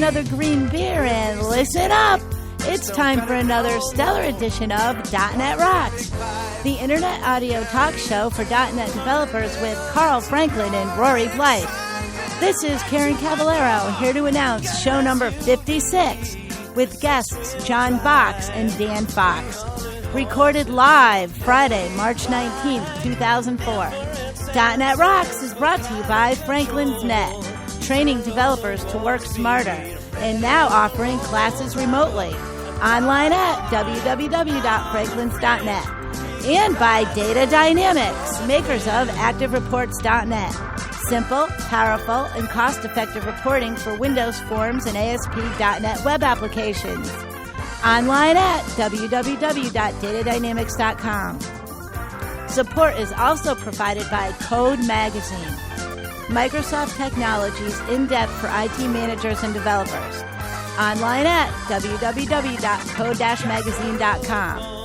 another green beer and listen up. It's time for another stellar edition of .NET Rocks, the internet audio talk show for .NET developers with Carl Franklin and Rory Blythe. This is Karen Cavallero here to announce show number 56 with guests John Box and Dan Fox. Recorded live Friday, March 19th, 2004. .NET Rocks is brought to you by Franklin's Net, training developers to work smarter, and now offering classes remotely. Online at www.franklins.net. And by Data Dynamics, makers of ActiveReports.net. Simple, powerful, and cost-effective reporting for Windows Forms and ASP.NET web applications. Online at www.datadynamics.com. Support is also provided by Code Magazine, Microsoft Technologies in-depth for IT managers and developers. Online at www.code-magazine.com.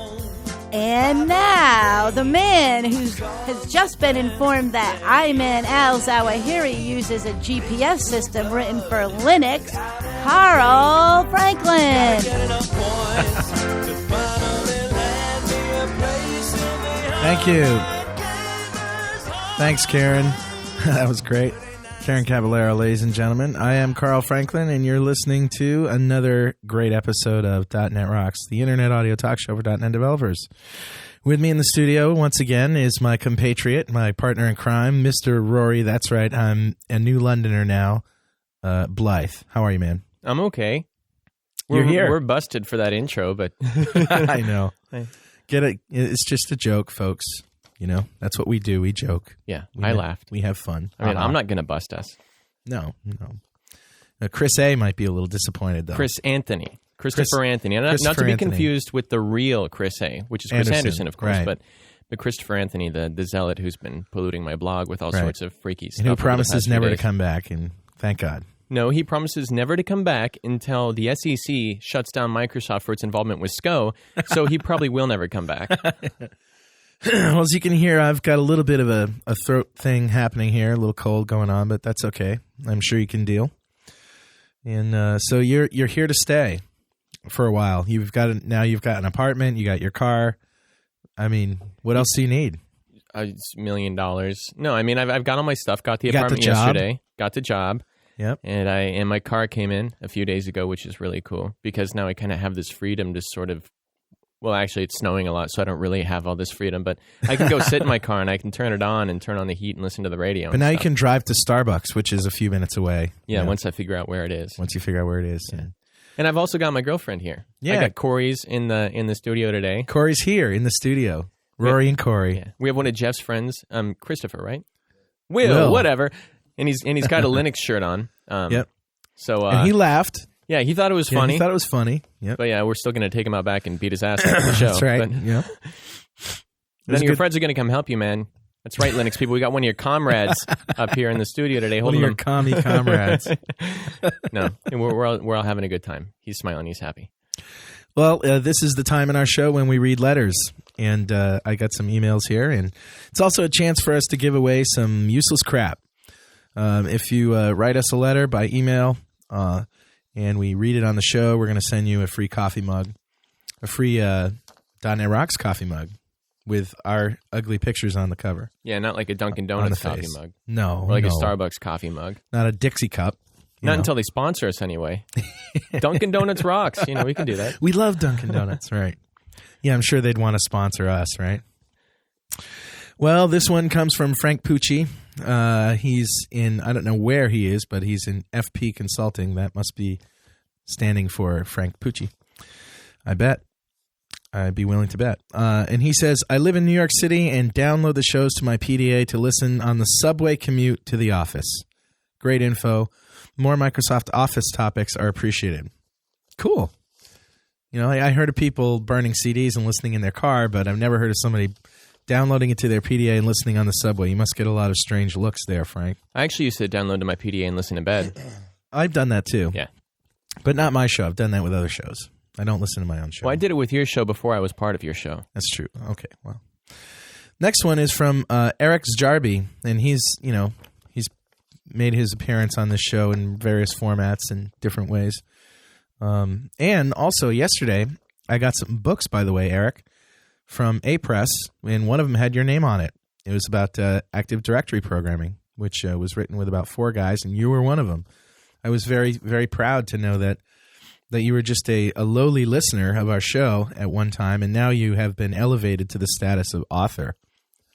And now, the man who has just been informed that Ayman al-Zawahiri uses a GPS system written for Linux, Carl Franklin. Thank you. Thanks, Karen. That was great. Karen Cavallero, ladies and gentlemen. I am Carl Franklin, and you're listening to another great episode of .NET Rocks, the internet audio talk show for .NET developers. With me in the studio, once again, is my compatriot, my partner in crime, Mr. Rory. That's right, I'm a new Londoner now, Blythe. How are you, man? I'm okay. You're here. We're busted for that intro, but... I know. Get it? It's just a joke, folks. You know, that's what we do. We joke. Yeah, I laughed. We have fun. I mean, I'm not going to bust us. No. Chris A. might be a little disappointed, though. Christopher Anthony. Not to be confused with the real Chris A., which is Chris Anderson, of course, right. but Christopher Anthony, the zealot who's been polluting my blog with all sorts of freaky stuff. And who promises never to come back, and thank God. No, he promises never to come back until the SEC shuts down Microsoft for its involvement with SCO, so he probably will never come back. Well, as you can hear, I've got a little bit of a throat thing happening here, a little cold going on, but that's okay. I'm sure you can deal. And so you're here to stay for a while. You've got an apartment, you got your car. I mean, what else do you need? It's $1 million. No, I mean, I've got all my stuff. Got the apartment yesterday. Got the job. Yep. And my car came in a few days ago, which is really cool because now I kind of have this freedom to sort of. Well, actually, it's snowing a lot, so I don't really have all this freedom. But I can go sit in my car, and I can turn it on and turn on the heat and listen to the radio. But now you can drive to Starbucks, which is a few minutes away. Yeah, once I figure out where it is. Once you figure out where it is. Yeah. And I've also got my girlfriend here. Yeah. I got Corey's in the studio today. Corey's here in the studio. Rory and Corey. Yeah. We have one of Jeff's friends, Christopher, right? Will, whatever. And he's got a Linux shirt on. Yep. So and he laughed. Yeah, he thought it was funny. He thought it was funny. Yep. But yeah, we're still going to take him out back and beat his ass after the show. That's right. But yeah. Then your friends are going to come help you, man. That's right, Linux people. We got one of your comrades up here in the studio today. One of your commie comrades. No, and we're all having a good time. He's smiling. He's happy. Well, this is the time in our show when we read letters. And I got some emails here. And it's also a chance for us to give away some useless crap. If you write us a letter by email... and we read it on the show, we're going to send you a free coffee mug, a free .NET Rocks coffee mug with our ugly pictures on the cover. Yeah, not like a Dunkin' Donuts coffee mug. No. Or like a Starbucks coffee mug. Not a Dixie cup. Not until they sponsor us anyway. Dunkin' Donuts rocks. We can do that. We love Dunkin' Donuts, right. Yeah, I'm sure they'd want to sponsor us, right? Well, this one comes from Frank Pucci. He's in, I don't know where he is, but he's in FP Consulting. That must be standing for Frank Pucci. I bet. I'd be willing to bet. And he says, I live in New York City and download the shows to my PDA to listen on the subway commute to the office. Great info. More Microsoft Office topics are appreciated. Cool. I heard of people burning CDs and listening in their car, but I've never heard of somebody downloading it to their PDA and listening on the subway. You must get a lot of strange looks there, Frank. I actually used to download to my PDA and listen in bed. I've done that too. Yeah. But not my show. I've done that with other shows. I don't listen to my own show. Well, I did it with your show before I was part of your show. That's true. Okay, well. Next one is from Eric Jarby, and he's made his appearance on this show in various formats and different ways. And also yesterday, I got some books, by the way, Eric, from A-Press, and one of them had your name on it. It was about Active Directory programming, which was written with about 4 guys, and you were one of them. I was very, very proud to know that you were just a lowly listener of our show at one time, and now you have been elevated to the status of author.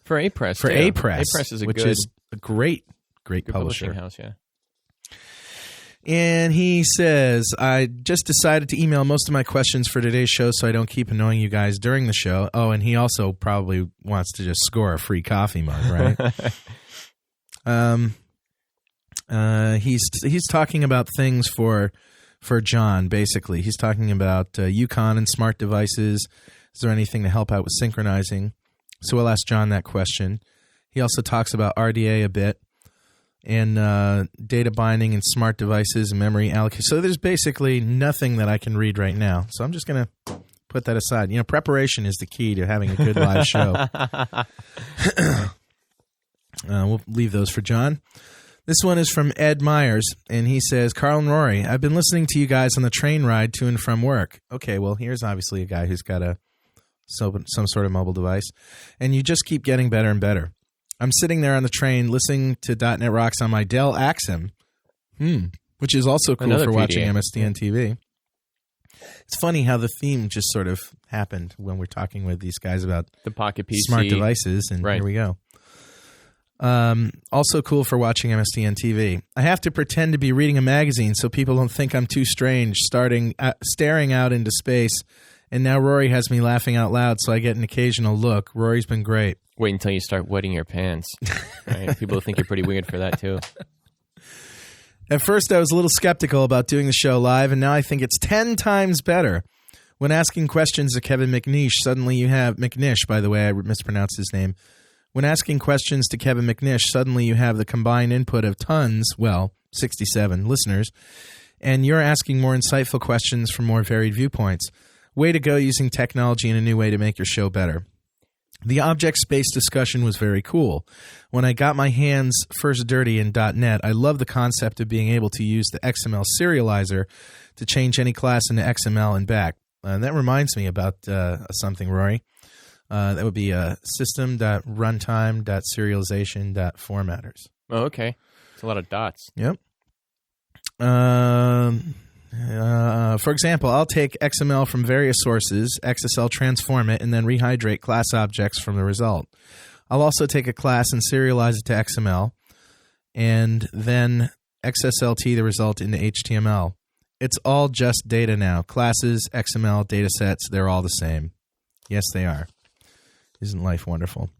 For A-Press, For A-Press, A-Press is which is a great publisher. publishing house, yeah. And he says, I just decided to email most of my questions for today's show so I don't keep annoying you guys during the show. Oh, and he also probably wants to just score a free coffee mug, right? He's talking about things for Jon, basically. He's talking about Yukon and smart devices. Is there anything to help out with synchronizing? So we'll ask Jon that question. He also talks about RDA a bit and data binding and smart devices and memory allocation. So there's basically nothing that I can read right now. So I'm just going to put that aside. Preparation is the key to having a good live show. We'll leave those for Jon. This one is from Ed Myers, and he says, Carl and Rory, I've been listening to you guys on the train ride to and from work. Okay, well, here's obviously a guy who's got some sort of mobile device, and you just keep getting better and better. I'm sitting there on the train listening to .NET Rocks on my Dell Axim, which is also cool Another for PDA. watching MSDN TV. It's funny how the theme just sort of happened when we're talking with these guys about The Pocket PC. smart devices, and Right. here we go. Also cool for watching MSDN TV. I have to pretend to be reading a magazine so people don't think I'm too strange, staring out into space. And now Rory has me laughing out loud, so I get an occasional look. Rory's been great. Wait until you start wetting your pants. Right? People think you're pretty weird for that, too. At first, I was a little skeptical about doing the show live, and now I think it's 10 times better. When asking questions to Kevin McNish, suddenly you have... McNish, by the way, I mispronounced his name. When asking questions to Kevin McNish, suddenly you have the combined input of 67 listeners, and you're asking more insightful questions from more varied viewpoints. Way to go using technology in a new way to make your show better. The object space discussion was very cool. When I got my hands first dirty in .NET, I love the concept of being able to use the XML serializer to change any class into XML and back. That reminds me about something, Rory. That would be system.runtime.serialization.formatters. Oh, okay. It's a lot of dots. Yep. For example, I'll take XML from various sources, XSL transform it, and then rehydrate class objects from the result. I'll also take a class and serialize it to XML, and then XSLT the result into HTML. It's all just data now. Classes, XML, datasets, they're all the same. Yes, they are. Isn't life wonderful?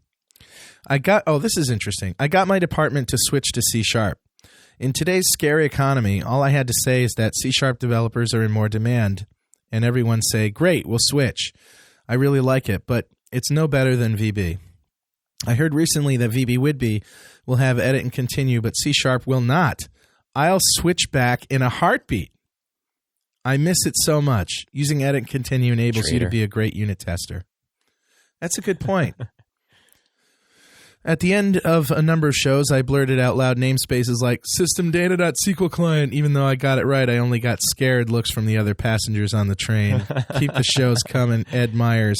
This is interesting. I got my department to switch to C#. In today's scary economy, all I had to say is that C# developers are in more demand, and everyone say, great, we'll switch. I really like it, but it's no better than VB. I heard recently that VB Would-Be will have edit and continue, but C# will not. I'll switch back in a heartbeat. I miss it so much. Using edit and continue enables you to be a great unit tester. That's a good point. At the end of a number of shows, I blurted out loud namespaces like systemdata.sql client. Even though I got it right, I only got scared looks from the other passengers on the train. Keep the shows coming. Ed Myers,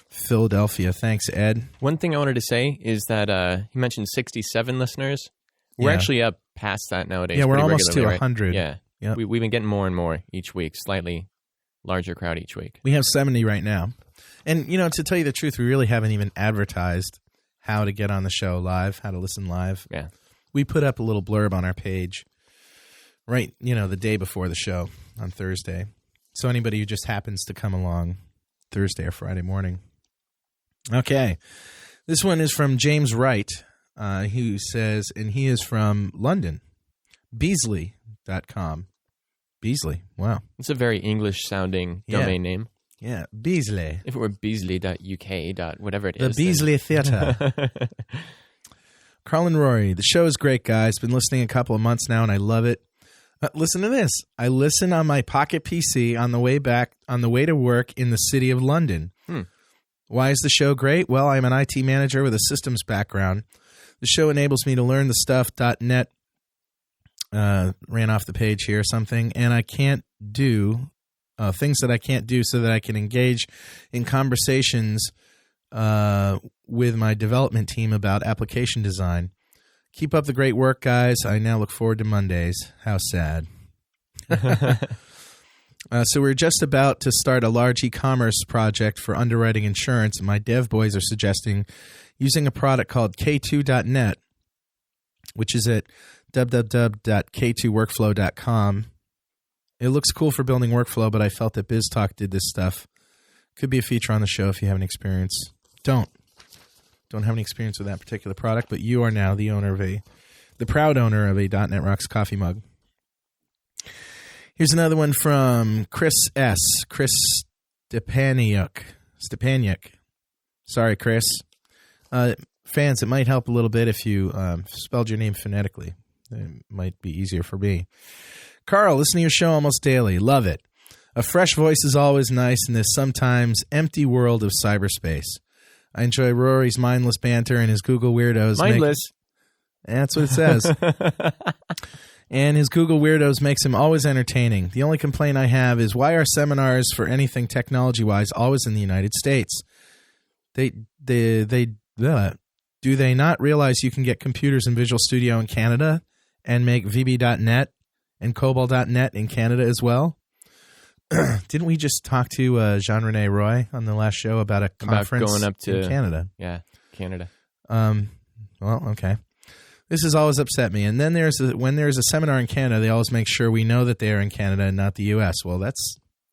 Philadelphia. Thanks, Ed. One thing I wanted to say is that you mentioned 67 listeners. We're actually up past that nowadays. Yeah, we're pretty almost to regularly, 100. Right? Yeah. Yep. We've been getting more and more each week, slightly larger crowd each week. We have 70 right now. And, to tell you the truth, we really haven't even advertised how to get on the show live, how to listen live. Yeah. We put up a little blurb on our page right, the day before the show on Thursday. So anybody who just happens to come along Thursday or Friday morning. Okay. This one is from James Wright, who says, and he is from London, Beasley.com. Beasley. Wow. It's a very English-sounding domain name. Yeah, Beasley. If it were Beasley.uk. Whatever it The is. Beasley Theatre. Carl and Rory, the show is great, guys. Been listening a couple of months now, and I love it. Listen to this. I listen on my Pocket PC on the way to work in the city of London. Why is the show great? Well, I'm an IT manager with a systems background. The show enables me to learn the stuff .NET ran off the page here, something, and I can't do things that I can't do so that I can engage in conversations with my development team about application design. Keep up the great work, guys. I now look forward to Mondays. How sad. So we're just about to start a large e-commerce project for underwriting insurance, and my dev boys are suggesting using a product called K2.net, which is at www.k2workflow.com. It looks cool for building workflow, but I felt that BizTalk did this stuff. Could be a feature on the show if you have any experience. Don't have any experience with that particular product, but you are now the proud owner of a .NET Rocks coffee mug. Here's another one from Chris S. Chris Stepaniuk. Sorry, Chris. Fans, it might help a little bit if you spelled your name phonetically. It might be easier for me. Carl, listen to your show almost daily. Love it. A fresh voice is always nice in this sometimes empty world of cyberspace. I enjoy Rory's mindless banter and his Google Weirdos. Mindless. That's what it says. And his Google Weirdos makes him always entertaining. The only complaint I have is why are seminars for anything technology-wise always in the United States? Do they not realize you can get computers in Visual Studio in Canada and make VB.net and COBOL.net in Canada as well? Didn't we just talk to Jean-René Roy on the last show about a conference going up to in Canada? Yeah, Canada. Well, okay. This has always upset me. And then when there's a seminar in Canada, they always make sure we know that they are in Canada and not the U.S. Well,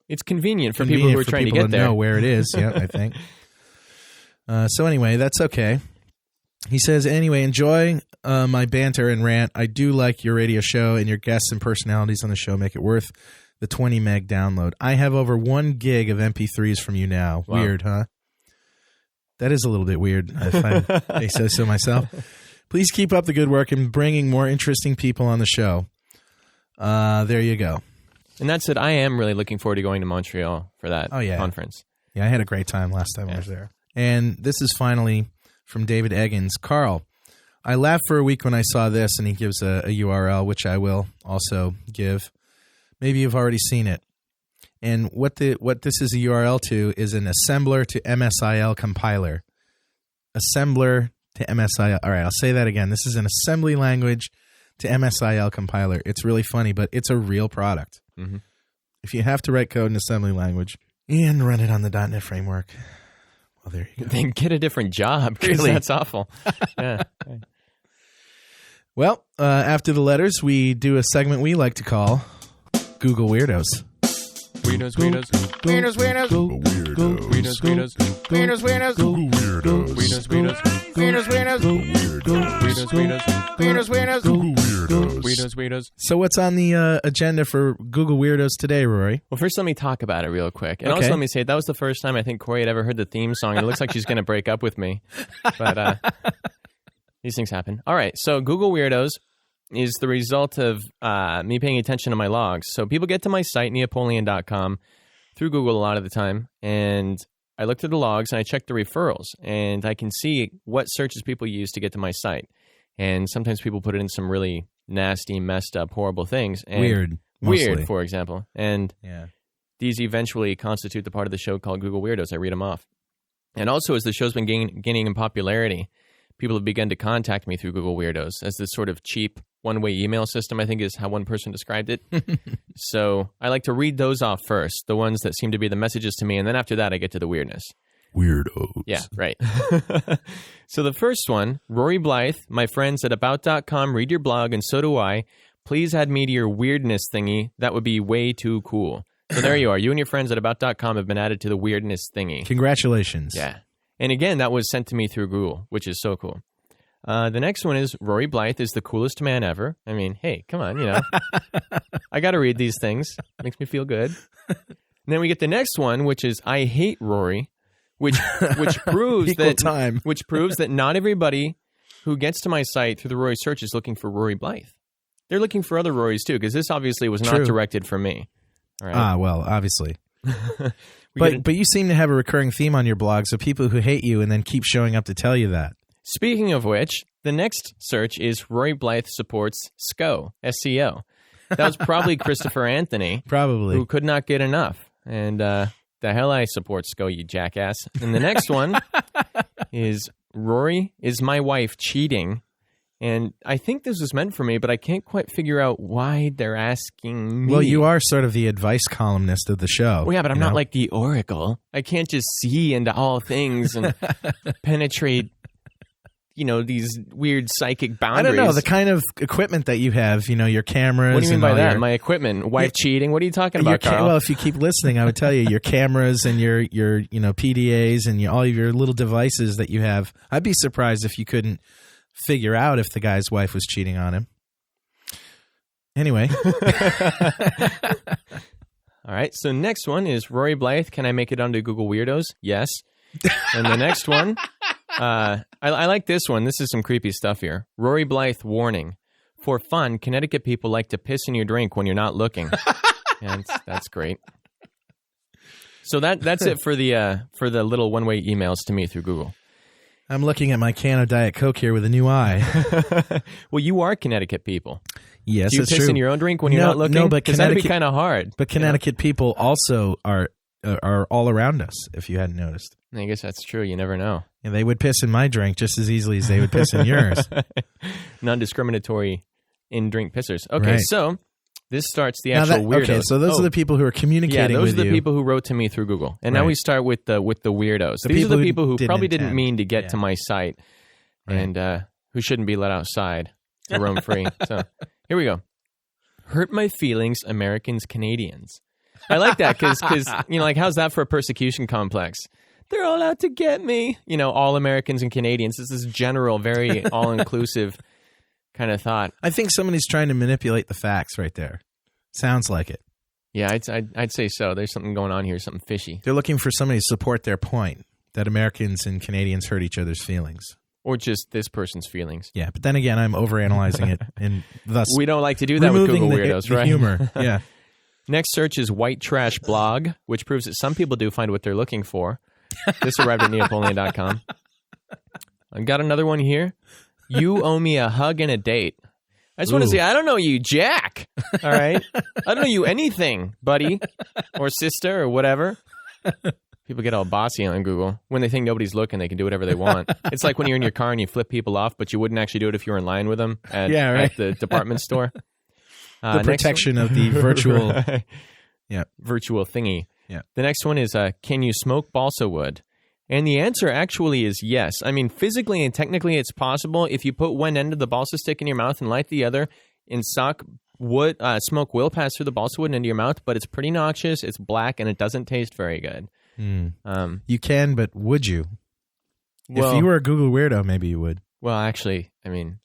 it's convenient for people who are trying to get there. Know where it is. Yeah, I think. So anyway, that's okay. He says, anyway, enjoy my banter and rant. I do like your radio show, and your guests and personalities on the show make it worth the 20 meg download. I have over 1 gig of MP3s from you now. Wow. Weird, huh? That is a little bit weird, if I may say so myself. Please keep up the good work and bringing more interesting people on the show. There you go. And that's it. I am really looking forward to going to Montreal for that conference. Yeah, I had a great time last time I was there. And this is finally from David Eggins. Carl, I laughed for a week when I saw this, and he gives a URL, which I will also give. Maybe you've already seen it. And what this is a URL to is an assembler to MSIL compiler. Assembler to MSIL. All right, I'll say that again. This is an assembly language to MSIL compiler. It's really funny, but it's a real product. Mm-hmm. If you have to write code in assembly language and run it on the .NET framework, well, there you go. Then get a different job, because really? That's awful. Yeah. Well, after the letters, we do a segment we like to call Google Weirdos. Weirdos. Google Weirdos. So what's on the agenda for Google Weirdos today, Rory? Well, first let me talk about it real quick. And also let me say, that was the first time I think Corey had ever heard the theme song. It looks like she's going to break up with me. But these things happen. All right, so Google Weirdos is the result of me paying attention to my logs. So people get to my site, neapolitan.com, through Google a lot of the time, and I looked at the logs, and I checked the referrals, and I can see what searches people use to get to my site. And sometimes people put it in some really nasty, messed up, horrible things. And Weird, for example. And these eventually constitute the part of the show called Google Weirdos. I read them off. And also, as the show's been gaining in popularity, people have begun to contact me through Google Weirdos as this sort of cheap one-way email system, I think is how one person described it. So I like to read those off first, the ones that seem to be the messages to me, and then after that I get to the weirdness. Weirdos. Yeah, right. So the first one, Rory Blythe, my friends at about.com read your blog, and so do I. Please add me to your weirdness thingy. That would be way too cool. So there you are. You and your friends at about.com have been added to the weirdness thingy. Congratulations. Yeah. And again, that was sent to me through Google, which is so cool. The next one is Rory Blythe is the coolest man ever. I mean, hey, come on, I got to read these things. Makes me feel good. And then we get the next one, which is I hate Rory, which proves that not everybody who gets to my site through the Rory search is looking for Rory Blythe. They're looking for other Rorys too, because this obviously was not directed for me. All right? Well, obviously. But you seem to have a recurring theme on your blog, so people who hate you and then keep showing up to tell you that. Speaking of which, The next search is Rory Blythe supports SCO, SCO. That was probably Christopher Anthony. Probably. Who could not get enough. And the hell I support SCO, you jackass. And the next one is Rory, is my wife cheating? And I think this was meant for me, but I can't quite figure out why they're asking me. Well, you are sort of the advice columnist of the show. Well, yeah, but I'm not like the oracle. I can't just see into all things and penetrate, these weird psychic boundaries. I don't know, the kind of equipment that you have, your cameras. What do you mean by that? Your, my equipment? Wife cheating? What are you talking about, Carl? Well, if you keep listening, I would tell you your cameras and your PDAs and all of your little devices that you have. I'd be surprised if you couldn't figure out if the guy's wife was cheating on him. Anyway. All right. So next one is Rory Blythe. Can I make it onto Google Weirdos? Yes. And the next one, I like this one. This is some creepy stuff here. Rory Blythe warning. For fun, Connecticut people like to piss in your drink when you're not looking. And that's great. So that's it for the little one-way emails to me through Google. I'm looking at my can of Diet Coke here with a new eye. Well, you are Connecticut people. Yes, Do you it's piss true. in your own drink when you're not looking? No, but because that'd be kind of hard. But Connecticut people also are all around us, if you hadn't noticed. I guess that's true. You never know. And they would piss in my drink just as easily as they would piss in yours. Non-discriminatory in-drink pissers. Okay, Right. So this starts the actual weirdos. Okay, so those are the people who are communicating with you. Yeah, those are the people who wrote to me through Google. And now we start with the weirdos. These are the people who probably didn't mean to get to my site and who shouldn't be let outside to roam free. So here we go. Hurt my feelings, Americans, Canadians. I like that because how's that for a persecution complex? They're all out to get me. All Americans and Canadians. This is general, very all-inclusive kind of thought. I think somebody's trying to manipulate the facts right there. Sounds like it. Yeah, I'd say so. There's something going on here, something fishy. They're looking for somebody to support their point that Americans and Canadians hurt each other's feelings. Or just this person's feelings. Yeah, but then again, I'm overanalyzing it, and thus we don't like to do that with Google Weirdos, the right? Humor, yeah. Next search is white trash blog, which proves that some people do find what they're looking for. This arrived at neapolitan.com. I've got another one here. You owe me a hug and a date. I just want to say, I don't know you, Jack. All right? I don't know you anything, buddy or sister or whatever. People get all bossy on Google. When they think nobody's looking, they can do whatever they want. It's like when you're in your car and you flip people off, but you wouldn't actually do it if you were in line with them at the department store. The protection of the virtual virtual thingy. Yeah. The next one is, can you smoke balsa wood? And the answer actually is yes. I mean, physically and technically it's possible. If you put one end of the balsa stick in your mouth and light the other, smoke will pass through the balsa wood into your mouth, but it's pretty noxious, it's black, and it doesn't taste very good. You can, but would you? If you were a Google weirdo, maybe you would. Well, actually, I mean,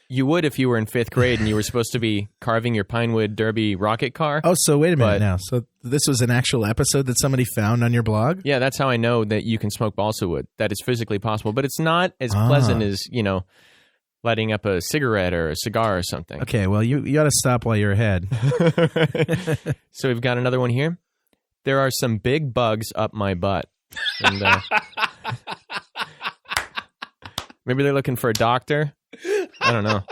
you would if you were in 5th grade and you were supposed to be carving your Pinewood Derby rocket car. Oh, so wait a minute now. So this was an actual episode that somebody found on your blog? Yeah, that's how I know that you can smoke balsa wood. That is physically possible, but it's not as pleasant as, lighting up a cigarette or a cigar or something. Okay, well, you got to stop while you're ahead. So we've got another one here. There are some big bugs up my butt. And, maybe they're looking for a doctor. I don't know.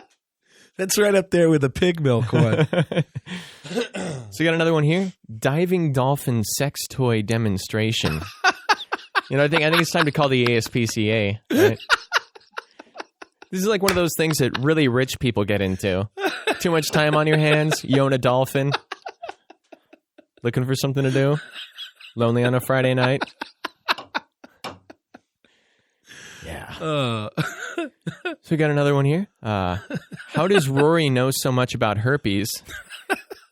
That's right up there with the pig milk one. So you got another one here. Diving dolphin sex toy demonstration. I think it's time to call the ASPCA. Right? This is like one of those things that really rich people get into. Too much time on your hands. You own a dolphin. Looking for something to do? Lonely on a Friday night? Yeah. So we got another one here. How does Rory know so much about herpes?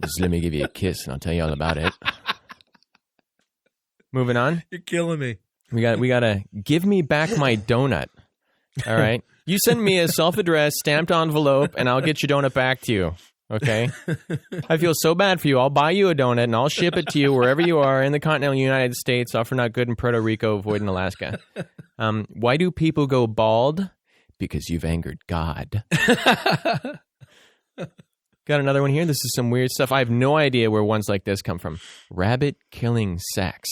Just let me give you a kiss and I'll tell you all about it. Moving on. You're killing me. We got a give me back my donut. All right. You send me a self-addressed stamped envelope and I'll get your donut back to you. Okay. I feel so bad for you. I'll buy you a donut and I'll ship it to you wherever you are in the continental United States, offer not good in Puerto Rico, void in Alaska. Why do people go bald? Because you've angered God. Got another one here. This is some weird stuff. I have no idea where ones like this come from. Rabbit killing sex.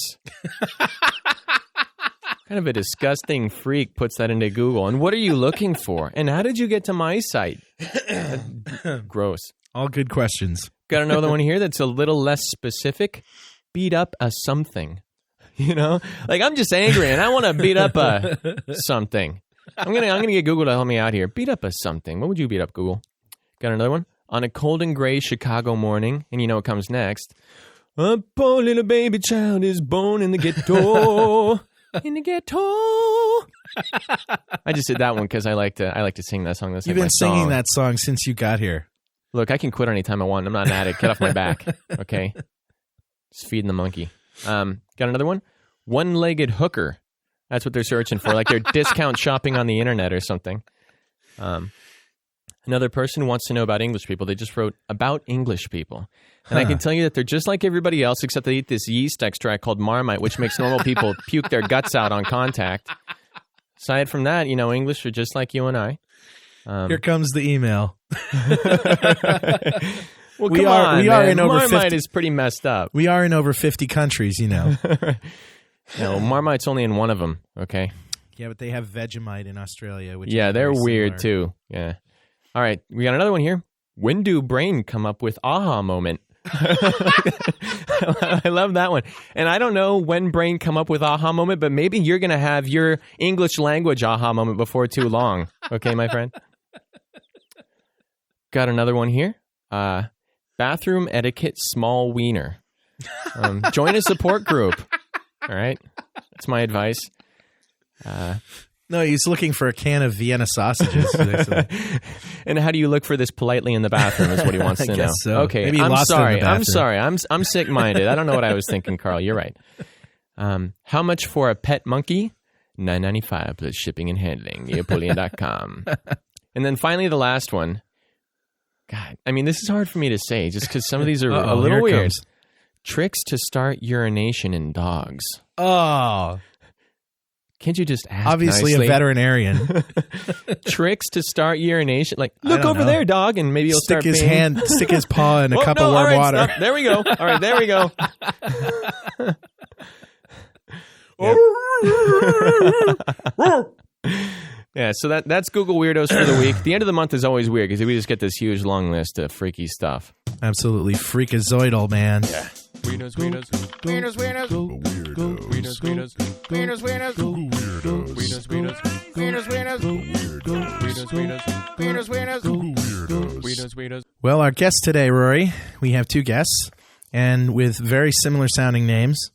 kind of a disgusting freak puts that into Google? And what are you looking for? And how did you get to my site? Gross. All good questions. Got another one here that's a little less specific. Beat up a something. You know? Like, I'm just angry and I want to beat up a something. I'm gonna get Google to help me out here. Beat up a something. What would you beat up, Google? Got another one? On a cold and gray Chicago morning, and you know what comes next. A poor little baby child is born in the ghetto. In the ghetto. I just did that one because I like to sing that song. That's You've like been my singing song. that song since you got here. Look, I can quit anytime I want. I'm not an addict. Get off my back. Okay? Just feeding the monkey. Got another one? One-legged hooker. That's what they're searching for. Like they're discount shopping on the internet or something. Another person wants to know about English people. They just wrote about English people. And I can tell you that they're just like everybody else, except they eat this yeast extract called Marmite, which makes normal people puke their guts out on contact. Aside from that, English are just like you and I. Here comes the email. Well, we come are- on, we are man. in over Marmite 50 is pretty messed up. We are in over 50 countries, No, Marmite's only in one of them, okay? Yeah, but they have Vegemite in Australia. Which Yeah, is they're very weird similar. too. Yeah. All right, we got another one here. When do brain come up with aha moment? I love that one. And I don't know when brain come up with aha moment, but maybe you're going to have your English language aha moment before too long. Okay, my friend? Got another one here. Bathroom etiquette small wiener. Join a support group. All right? That's my advice. No, he's looking for a can of Vienna sausages. And how do you look for this politely in the bathroom is what he wants I to know. guess so. Okay, Maybe he I'm lost it in the sorry. I'm bathroom. sorry. I'm sick-minded. I don't know what I was thinking, Carl. You're right. How much for a pet monkey? $9.95 plus shipping and handling. Neapolitan.com. And then finally the last one. God, I mean, this is hard for me to say just because some of these are a Uh-oh, little here it weird. comes. Tricks to start urination in dogs. Oh, Can't you just ask obviously nicely? a veterinarian. Tricks to start urination. Like, look don't over know. there, dog, and maybe he'll Stick start his peeing. stick his paw in a Oh, cup no, of all warm right, water. stop. There we go. All right, there we go. Yeah, so that's Google Weirdos for the week. The end of the month is always weird because we just get this huge long list of freaky stuff. Absolutely freakazoidal, man. Weirdos, weirdos. Weirdos, weirdos. Weirdos, weirdos. Weirdos, weirdos. Weirdos, weirdos. Weirdos, weirdos. Weirdos, weirdos. Weirdos, weirdos. Weirdos, weirdos. Well, our guests today, Rory, we have two guests, and with very similar sounding names.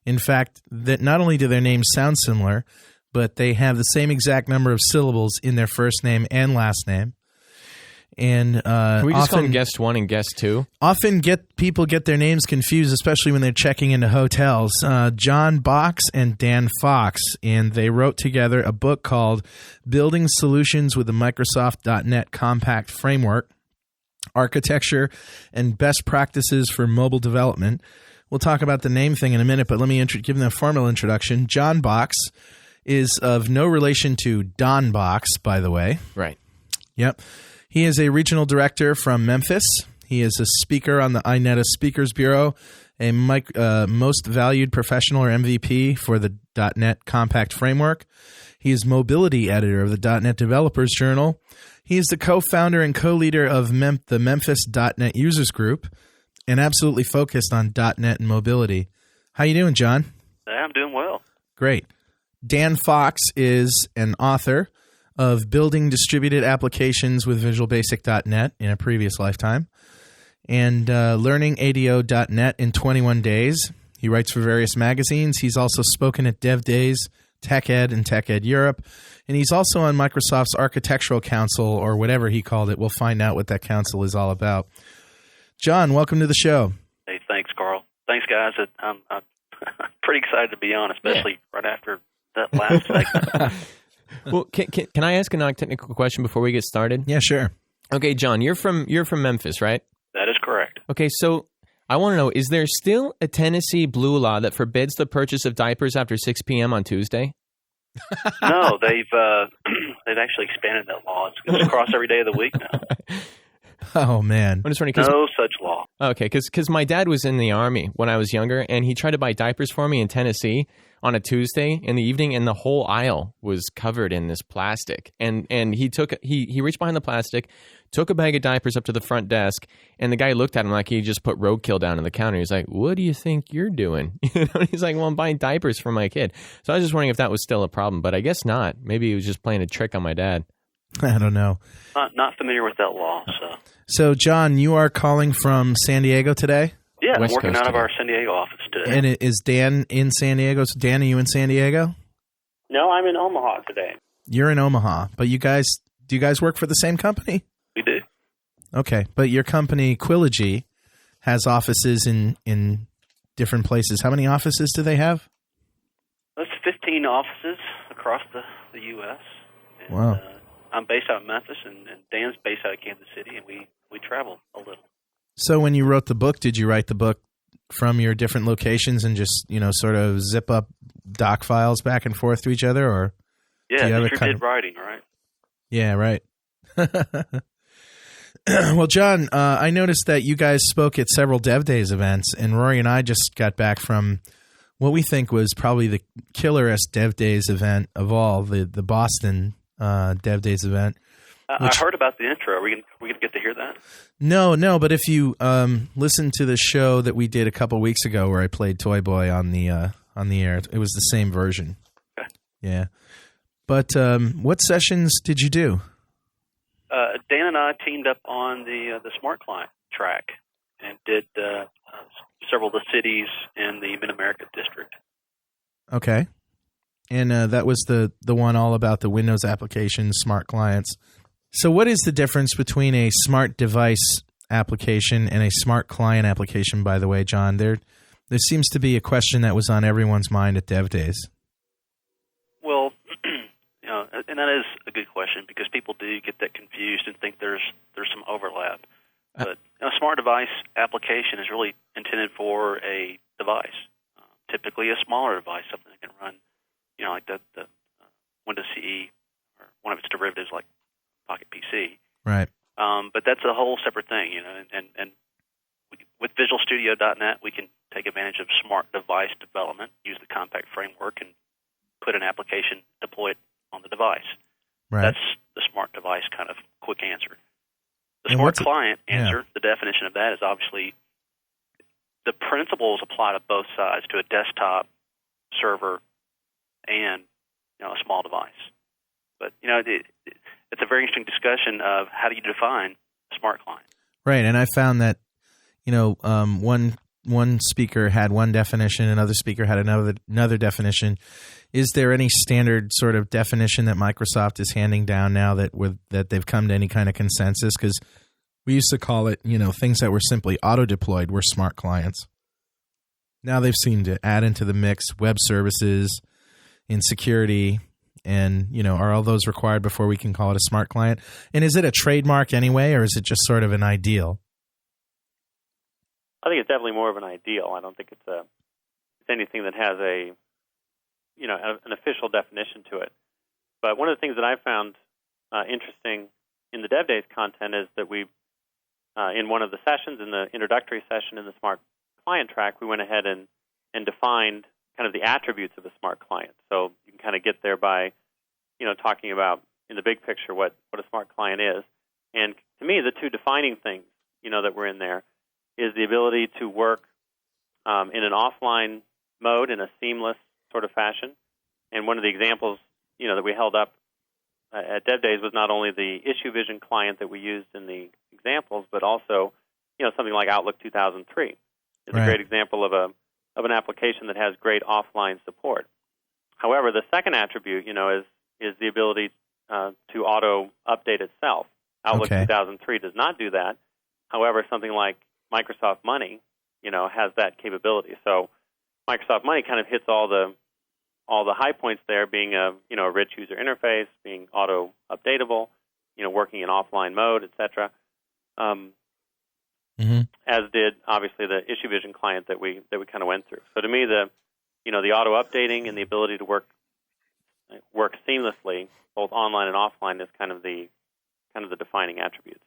In fact, that not only do their names sound similar, but they have the same exact number of syllables in their first name and last name. And Can we just call them guest one and guest two? often people get their names confused, especially when they're checking into hotels. Jon Box and Dan Fox, and they wrote together a book called Building Solutions with the Microsoft.NET Compact Framework, Architecture and Best Practices for Mobile Development. We'll talk about the name thing in a minute, but let me give them a formal introduction. Jon Box is of no relation to Don Box, by the way. Right. Yep. He is a regional director from Memphis. He is a speaker on the INETA Speakers Bureau, a most valued professional or MVP for the .NET Compact Framework. He is mobility editor of the .NET Developers Journal. He is the co-founder and co-leader of the Memphis .NET Users Group and absolutely focused on .NET and mobility. How you doing, John? I'm doing well. Great. Dan Fox is an author of Building Distributed Applications with Visual Basic.NET in a previous lifetime and Learning ADO.NET in 21 Days. He writes for various magazines. He's also spoken at Dev Days, TechEd, and TechEd Europe. And he's also on Microsoft's Architectural Council, or whatever he called it. We'll find out what that council is all about. John, welcome to the show. Hey, thanks, Carl. Thanks, guys. I'm pretty excited to be on, especially right after that last segment. Well, can I ask a non-technical question before we get started? Yeah, sure. Okay, John, you're from Memphis, right? That is correct. Okay, so I want to know, is there still a Tennessee blue law that forbids the purchase of diapers after 6 p.m. on Tuesday? No, they've actually expanded that law. It's across every day of the week now. Oh, man. I'm just wondering, 'cause No such law. okay, because my dad was in the Army when I was younger, and he tried to buy diapers for me in Tennessee on a Tuesday in the evening, and the whole aisle was covered in this plastic. And he reached behind the plastic, took a bag of diapers up to the front desk, and the guy looked at him like he just put roadkill down on the counter. He's like, "What do you think you're doing?" He's like, "Well, I'm buying diapers for my kid." So I was just wondering if that was still a problem, but I guess not. Maybe he was just playing a trick on my dad. I don't know. Not familiar with that law. So, John, you are calling from San Diego today? Yeah, West I'm working Coast out of today. our San Diego office today. And is Dan in San Diego? So Dan, are you in San Diego? No, I'm in Omaha today. You're in Omaha, but do you guys work for the same company? We do. Okay, but your company, Quilogy, has offices in different places. How many offices do they have? That's 15 offices across the U.S. And, Wow. I'm based out of Memphis, and Dan's based out of Kansas City, and we travel a little. So when you wrote the book, did you write the book from your different locations and just, sort of zip up doc files back and forth to each other, or? Yeah, you have you a sure kind did writing, right? Yeah, right. Well, John, I noticed that you guys spoke at several Dev Days events, and Rory and I just got back from what we think was probably the killerest Dev Days event of all, the Boston Dev Days event. I heard about the intro. Are we gonna get to hear that? No, but if you listen to the show that we did a couple weeks ago where I played Toy Boy on the air, it was the same version. Okay. Yeah. But what sessions did you do? Dan and I teamed up on the Smart Client track and did several of the cities in the Mid-America district. Okay. And that was the one all about the Windows applications, smart clients. So what is the difference between a smart device application and a smart client application, by the way, John? There seems to be a question that was on everyone's mind at Dev Days. Well, and that is a good question because people do get that confused and think there's some overlap. But a smart device application is really intended for a device, typically a smaller device, something that can run, like the Windows CE or one of its derivatives like Pocket PC. Right. But that's a whole separate thing, and with VisualStudio.net, we can take advantage of smart device development, use the compact framework, and put an application, deploy it on the device. Right. That's the smart device kind of quick answer. The And smart what's it- client answer, the definition of that is obviously the principles apply to both sides, to a desktop, server, and a small device. But it's a very interesting discussion of how do you define a smart client. Right, and I found that one speaker had one definition, another speaker had another definition. Is there any standard sort of definition that Microsoft is handing down now that they've come to any kind of consensus? Because we used to call it, things that were simply auto-deployed were smart clients. Now they've seemed to add into the mix web services and security, and, are all those required before we can call it a smart client? And is it a trademark anyway, or is it just sort of an ideal? I think it's definitely more of an ideal. I don't think it's anything that has an official definition to it. But one of the things that I found interesting in the Dev Days content is that we, in one of the sessions, in the introductory session in the Smart Client track, we went ahead and defined kind of the attributes of a smart client. So you can kind of get there by, talking about in the big picture what a smart client is. And to me, the two defining things, that were in there is the ability to work in an offline mode in a seamless sort of fashion. And one of the examples, that we held up at Dev Days was not only the Issue Vision client that we used in the examples, but also, something like Outlook 2003 is Right. a great example of an application that has great offline support. However, the second attribute, is the ability to auto update itself. Outlook Okay. 2003 does not do that. However, something like Microsoft Money, has that capability. So Microsoft Money kind of hits all the high points there, being a rich user interface, being auto updatable, working in offline mode, etc. As did obviously the Issue Vision client that we kind of went through. So to me, the auto updating and the ability to work seamlessly both online and offline is kind of the defining attributes.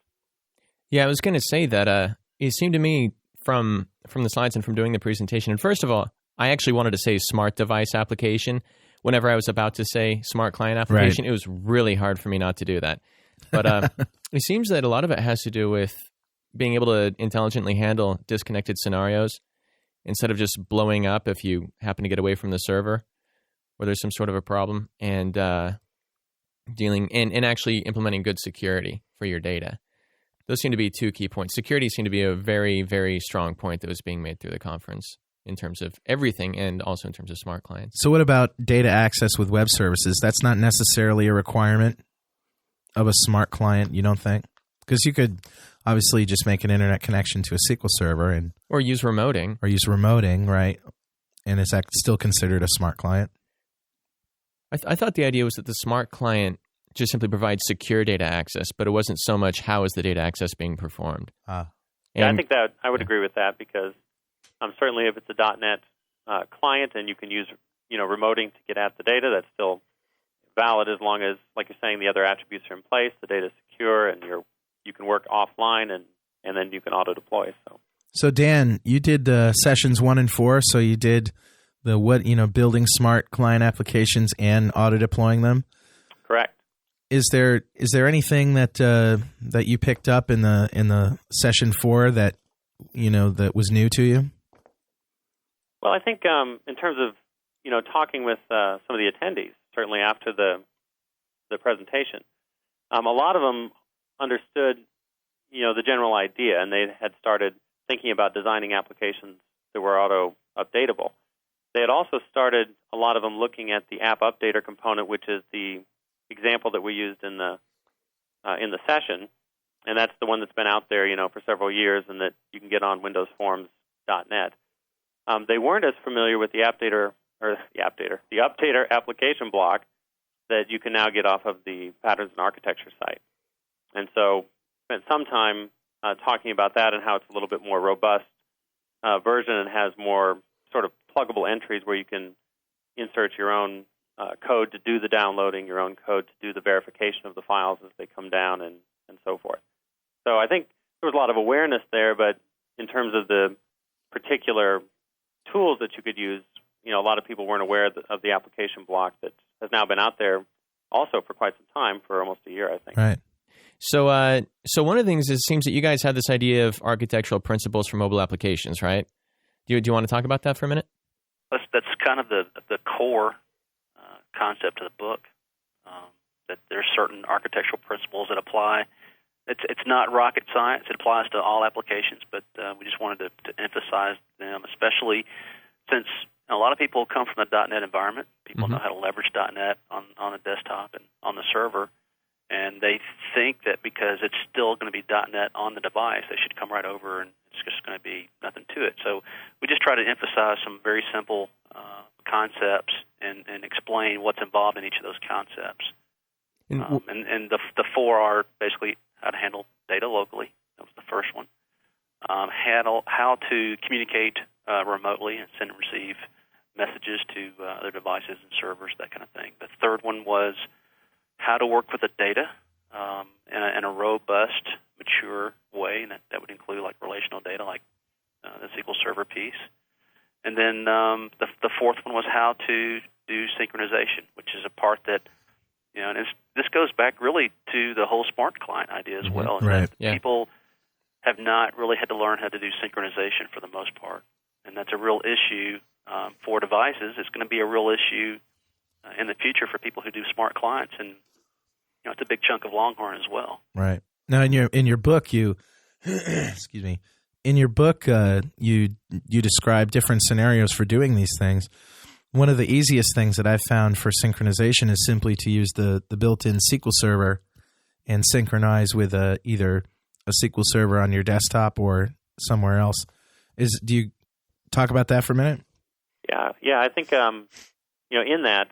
Yeah, I was going to say that it seemed to me from the slides and from doing the presentation, and first of all, I actually wanted to say smart device application. Whenever I was about to say smart client application, It was really hard for me not to do that. But it seems that a lot of it has to do with being able to intelligently handle disconnected scenarios instead of just blowing up if you happen to get away from the server or there's some sort of a problem, and dealing and actually implementing good security for your data. Those seem to be two key points. Security seemed to be a very, very strong point that was being made through the conference in terms of everything and also in terms of smart clients. So what about data access with web services? That's not necessarily a requirement of a smart client, you don't think? Because you could obviously just make an internet connection to a SQL server or use remoting. Right? And is that still considered a smart client? I thought the idea was that the smart client just simply provides secure data access, but it wasn't so much how is the data access being performed. Yeah, I think that I would agree with that because certainly if it's a .NET client and you can use remoting to get at the data, that's still valid as long as, like you're saying, the other attributes are in place, the data is secure, and you can work offline, and then you can auto deploy. So Dan, you did the sessions 1 and 4. So you did the building smart client applications and auto deploying them. Correct. Is there anything that you picked up in the session 4 that that was new to you? Well, I think in terms of talking with some of the attendees, certainly after the presentation, a lot of them understood the general idea, and they had started thinking about designing applications that were auto updatable. They had also started, a lot of them, looking at the app updater component, which is the example that we used in the session, and that's the one that's been out there for several years, and that you can get on WindowsForms.net. They weren't as familiar with the updater application block that you can now get off of the Patterns and Architecture site. And so spent some time talking about that and how it's a little bit more robust version and has more sort of pluggable entries where you can insert your own code to do the downloading, your own code to do the verification of the files as they come down, and so forth. So I think there was a lot of awareness there, but in terms of the particular tools that you could use, a lot of people weren't aware of the application block that has now been out there also for quite some time, for almost a year, I think. Right. So one of the things is, it seems that you guys had this idea of architectural principles for mobile applications, right? Do you want to talk about that for a minute? That's kind of the core concept of the book, that there's certain architectural principles that apply. It's not rocket science. It applies to all applications, but we just wanted to emphasize them, especially since a lot of people come from the .NET environment. People know how to leverage .NET on the desktop and on the server, and they think that because it's still going to be .NET on the device, they should come right over and it's just going to be nothing to it. So we just try to emphasize some very simple concepts and explain what's involved in each of those concepts. And the 4 are basically how to handle data locally. That was the first one. How to communicate remotely and send and receive messages to other devices and servers, that kind of thing. The third one was how to work with the data in a robust, mature way, and that would include like relational data, like the SQL Server piece. And then the fourth one was how to do synchronization, which is a part that, and this goes back really to the whole smart client idea as well. Right. People have not really had to learn how to do synchronization for the most part, and that's a real issue for devices. It's going to be a real issue in the future for people who do smart clients, and it's a big chunk of Longhorn as well. Right. Now, in your book, you excuse me. In your book, you describe different scenarios for doing these things. One of the easiest things that I've found for synchronization is simply to use the built-in SQL Server and synchronize with either a SQL Server on your desktop or somewhere else. Do you talk about that for a minute? Yeah. I think in that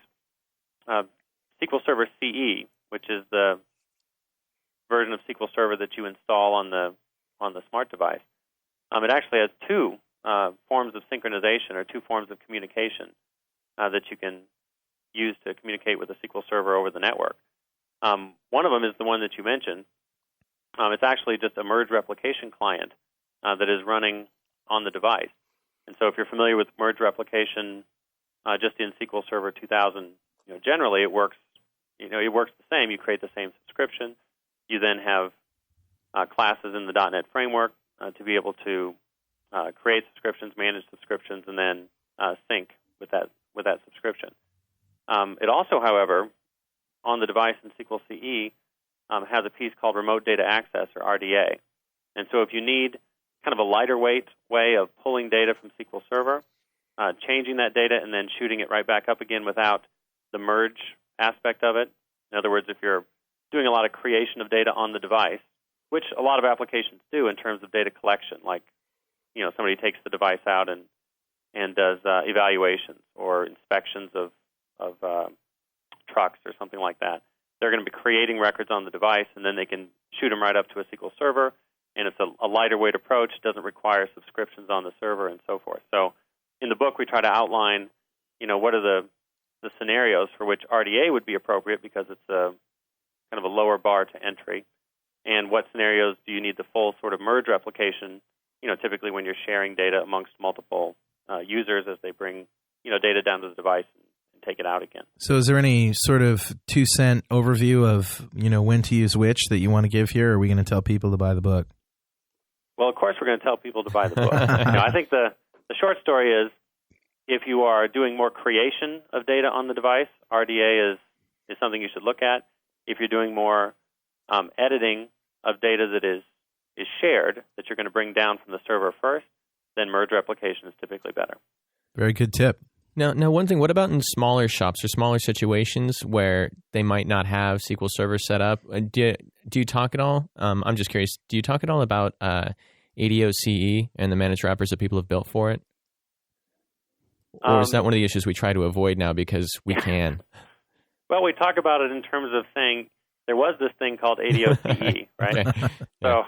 SQL Server CE, which is the version of SQL Server that you install on the smart device, it actually has 2 forms of synchronization, or 2 forms of communication that you can use to communicate with a SQL Server over the network. One of them is the one that you mentioned, It's actually just a merge replication client that is running on the device. And so if you're familiar with merge replication just in SQL Server 2000, generally it works the same. You create the same subscription. You then have classes in the .NET framework to be able to create subscriptions, manage subscriptions, and then sync with that subscription. It also, however, on the device in SQL CE has a piece called Remote Data Access, or RDA. And so if you need kind of a lighter weight way of pulling data from SQL Server, changing that data, and then shooting it right back up again without the merge aspect of it. In other words, if you're doing a lot of creation of data on the device, which a lot of applications do in terms of data collection, like somebody takes the device out and does evaluations or inspections of trucks or something like that. They're going to be creating records on the device, and then they can shoot them right up to a SQL Server, and it's a lighter weight approach, doesn't require subscriptions on the server and so forth. So in the book, we try to outline, what are the scenarios for which RDA would be appropriate because it's a kind of a lower bar to entry, and what scenarios do you need the full sort of merge replication, typically when you're sharing data amongst multiple users as they bring, data down to the device and take it out again. So is there any sort of 2-cent overview of, when to use which that you want to give here, or are we going to tell people to buy the book? Well, of course we're going to tell people to buy the book. I think the short story is if you are doing more creation of data on the device, RDA is something you should look at. If you're doing more editing of data that is shared, that you're going to bring down from the server first, then merge replication is typically better. Very good tip. Now, one thing, what about in smaller shops or smaller situations where they might not have SQL Server set up? Do you talk at all? I'm just curious, do you talk at all about ADO-CE and the managed wrappers that people have built for it? Or is that one of the issues we try to avoid now because we can? Well, we talk about it in terms of saying there was this thing called ADO-CE, right? Okay. So,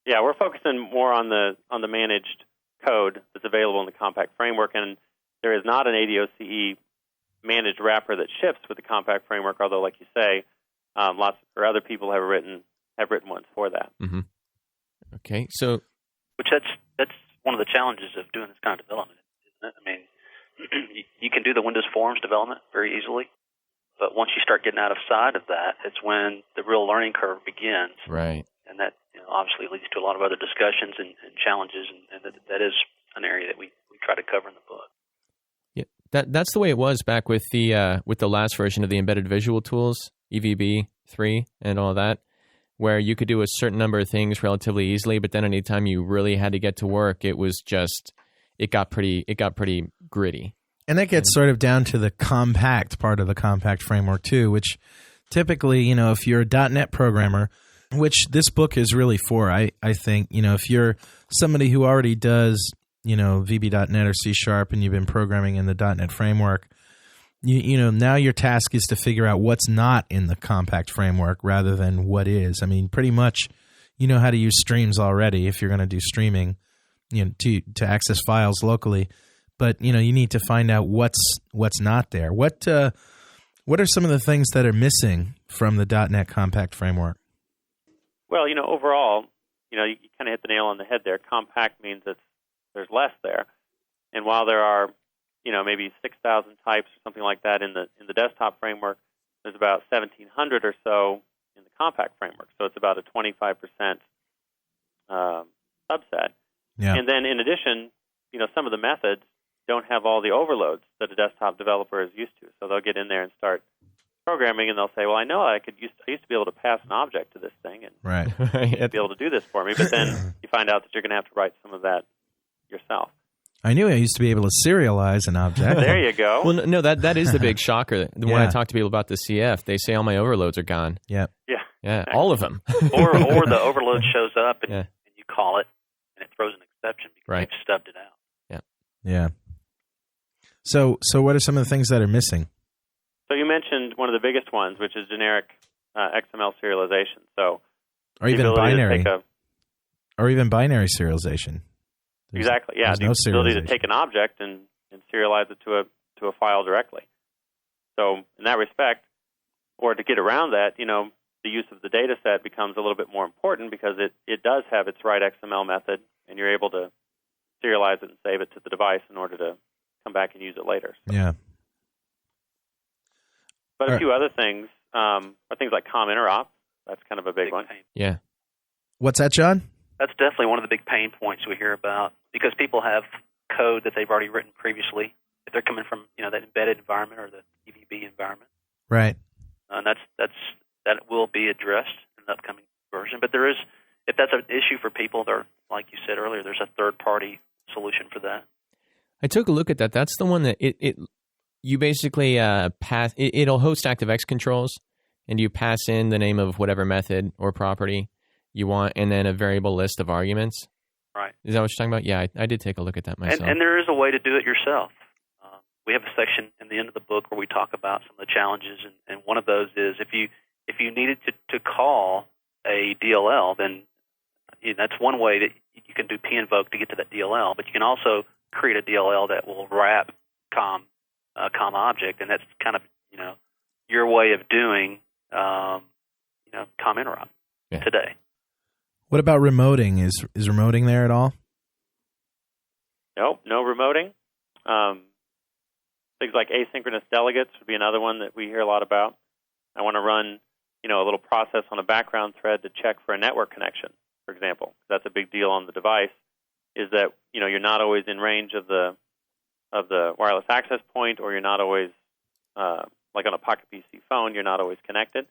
yeah, we're focusing more on the managed code that's available in the Compact framework, and there is not an ADO-CE managed wrapper that ships with the Compact framework, although, like you say, other people have written ones for that. Mm-hmm. Okay, so which that's one of the challenges of doing this kind of development, isn't it? I mean, you can do the Windows Forms development very easily, but once you start getting out of sight of that, it's when the real learning curve begins. Right. And that obviously leads to a lot of other discussions and challenges, and that is an area that we try to cover in the book. Yeah, that's the way it was back with the last version of the embedded visual tools, EVB 3 and all that, where you could do a certain number of things relatively easily, but then anytime you really had to get to work, it got pretty gritty. And that gets sort of down to the compact part of the Compact framework too, which typically, if you're a .NET programmer, which this book is really for, I think, if you're somebody who already does, VB.NET or C# and you've been programming in the .NET framework, now your task is to figure out what's not in the Compact framework rather than what is. I mean, pretty much you know how to use streams already if you're going to do streaming, to access files locally. But, you need to find out what's not there. What are some of the things that are missing from the .NET Compact framework? Well, overall, you kind of hit the nail on the head there. Compact means that there's less there. And while there are, maybe 6,000 types or something like that in the desktop framework, there's about 1,700 or so in the Compact framework. So it's about a 25% subset. Yeah. And then in addition, some of the methods don't have all the overloads that a desktop developer is used to. So they'll get in there and start programming, and they'll say, well, I know I used to be able to pass an object to this thing and right. be able to do this for me. But then you find out that you're going to have to write some of that yourself. I knew I used to be able to serialize an object. There you go. Well, no, that is the big shocker. When I talk to people about the CF, they say all my overloads are gone. Yeah. Yeah. Yeah, all of them. or the overload shows up and you call it, and it throws an exception because you've stubbed it out. Yeah. Yeah. So what are some of the things that are missing? So you mentioned one of the biggest ones, which is generic XML serialization. So or even binary. Or even binary serialization. Exactly. Yeah, the ability to take an object and serialize it to a file directly. So in that respect, or to get around that, the use of the data set becomes a little bit more important because it does have its write XML method, and you're able to serialize it and save it to the device in order to come back and use it later. So. Yeah. But a few other things are things like COM interop. That's kind of a big one. Pain. Yeah. What's that, John? That's definitely one of the big pain points we hear about because people have code that they've already written previously. If they're coming from that embedded environment or the EVB environment, Right. and that will be addressed in the upcoming version. But if that's an issue for people, like you said earlier, there's a third-party solution for that. I took a look at that. That's the one that you basically pass. It'll host ActiveX controls, and you pass in the name of whatever method or property you want, and then a variable list of arguments. Right. Is that what you're talking about? Yeah, I did take a look at that myself. And there is a way to do it yourself. We have a section in the end of the book where we talk about some of the challenges, and one of those is if you needed to call a DLL, then that's one way that you can do pInvoke to get to that DLL. But you can also create a DLL that will wrap COM object, and that's kind of your way of doing COM interop today. What about remoting? Is remoting there at all? Nope, no remoting. Things like asynchronous delegates would be another one that we hear a lot about. I want to run, a little process on a background thread to check for a network connection, for example. That's a big deal on the device. Is that you're not always in range of the wireless access point, or you're not always like on a Pocket PC phone, you're not always connected.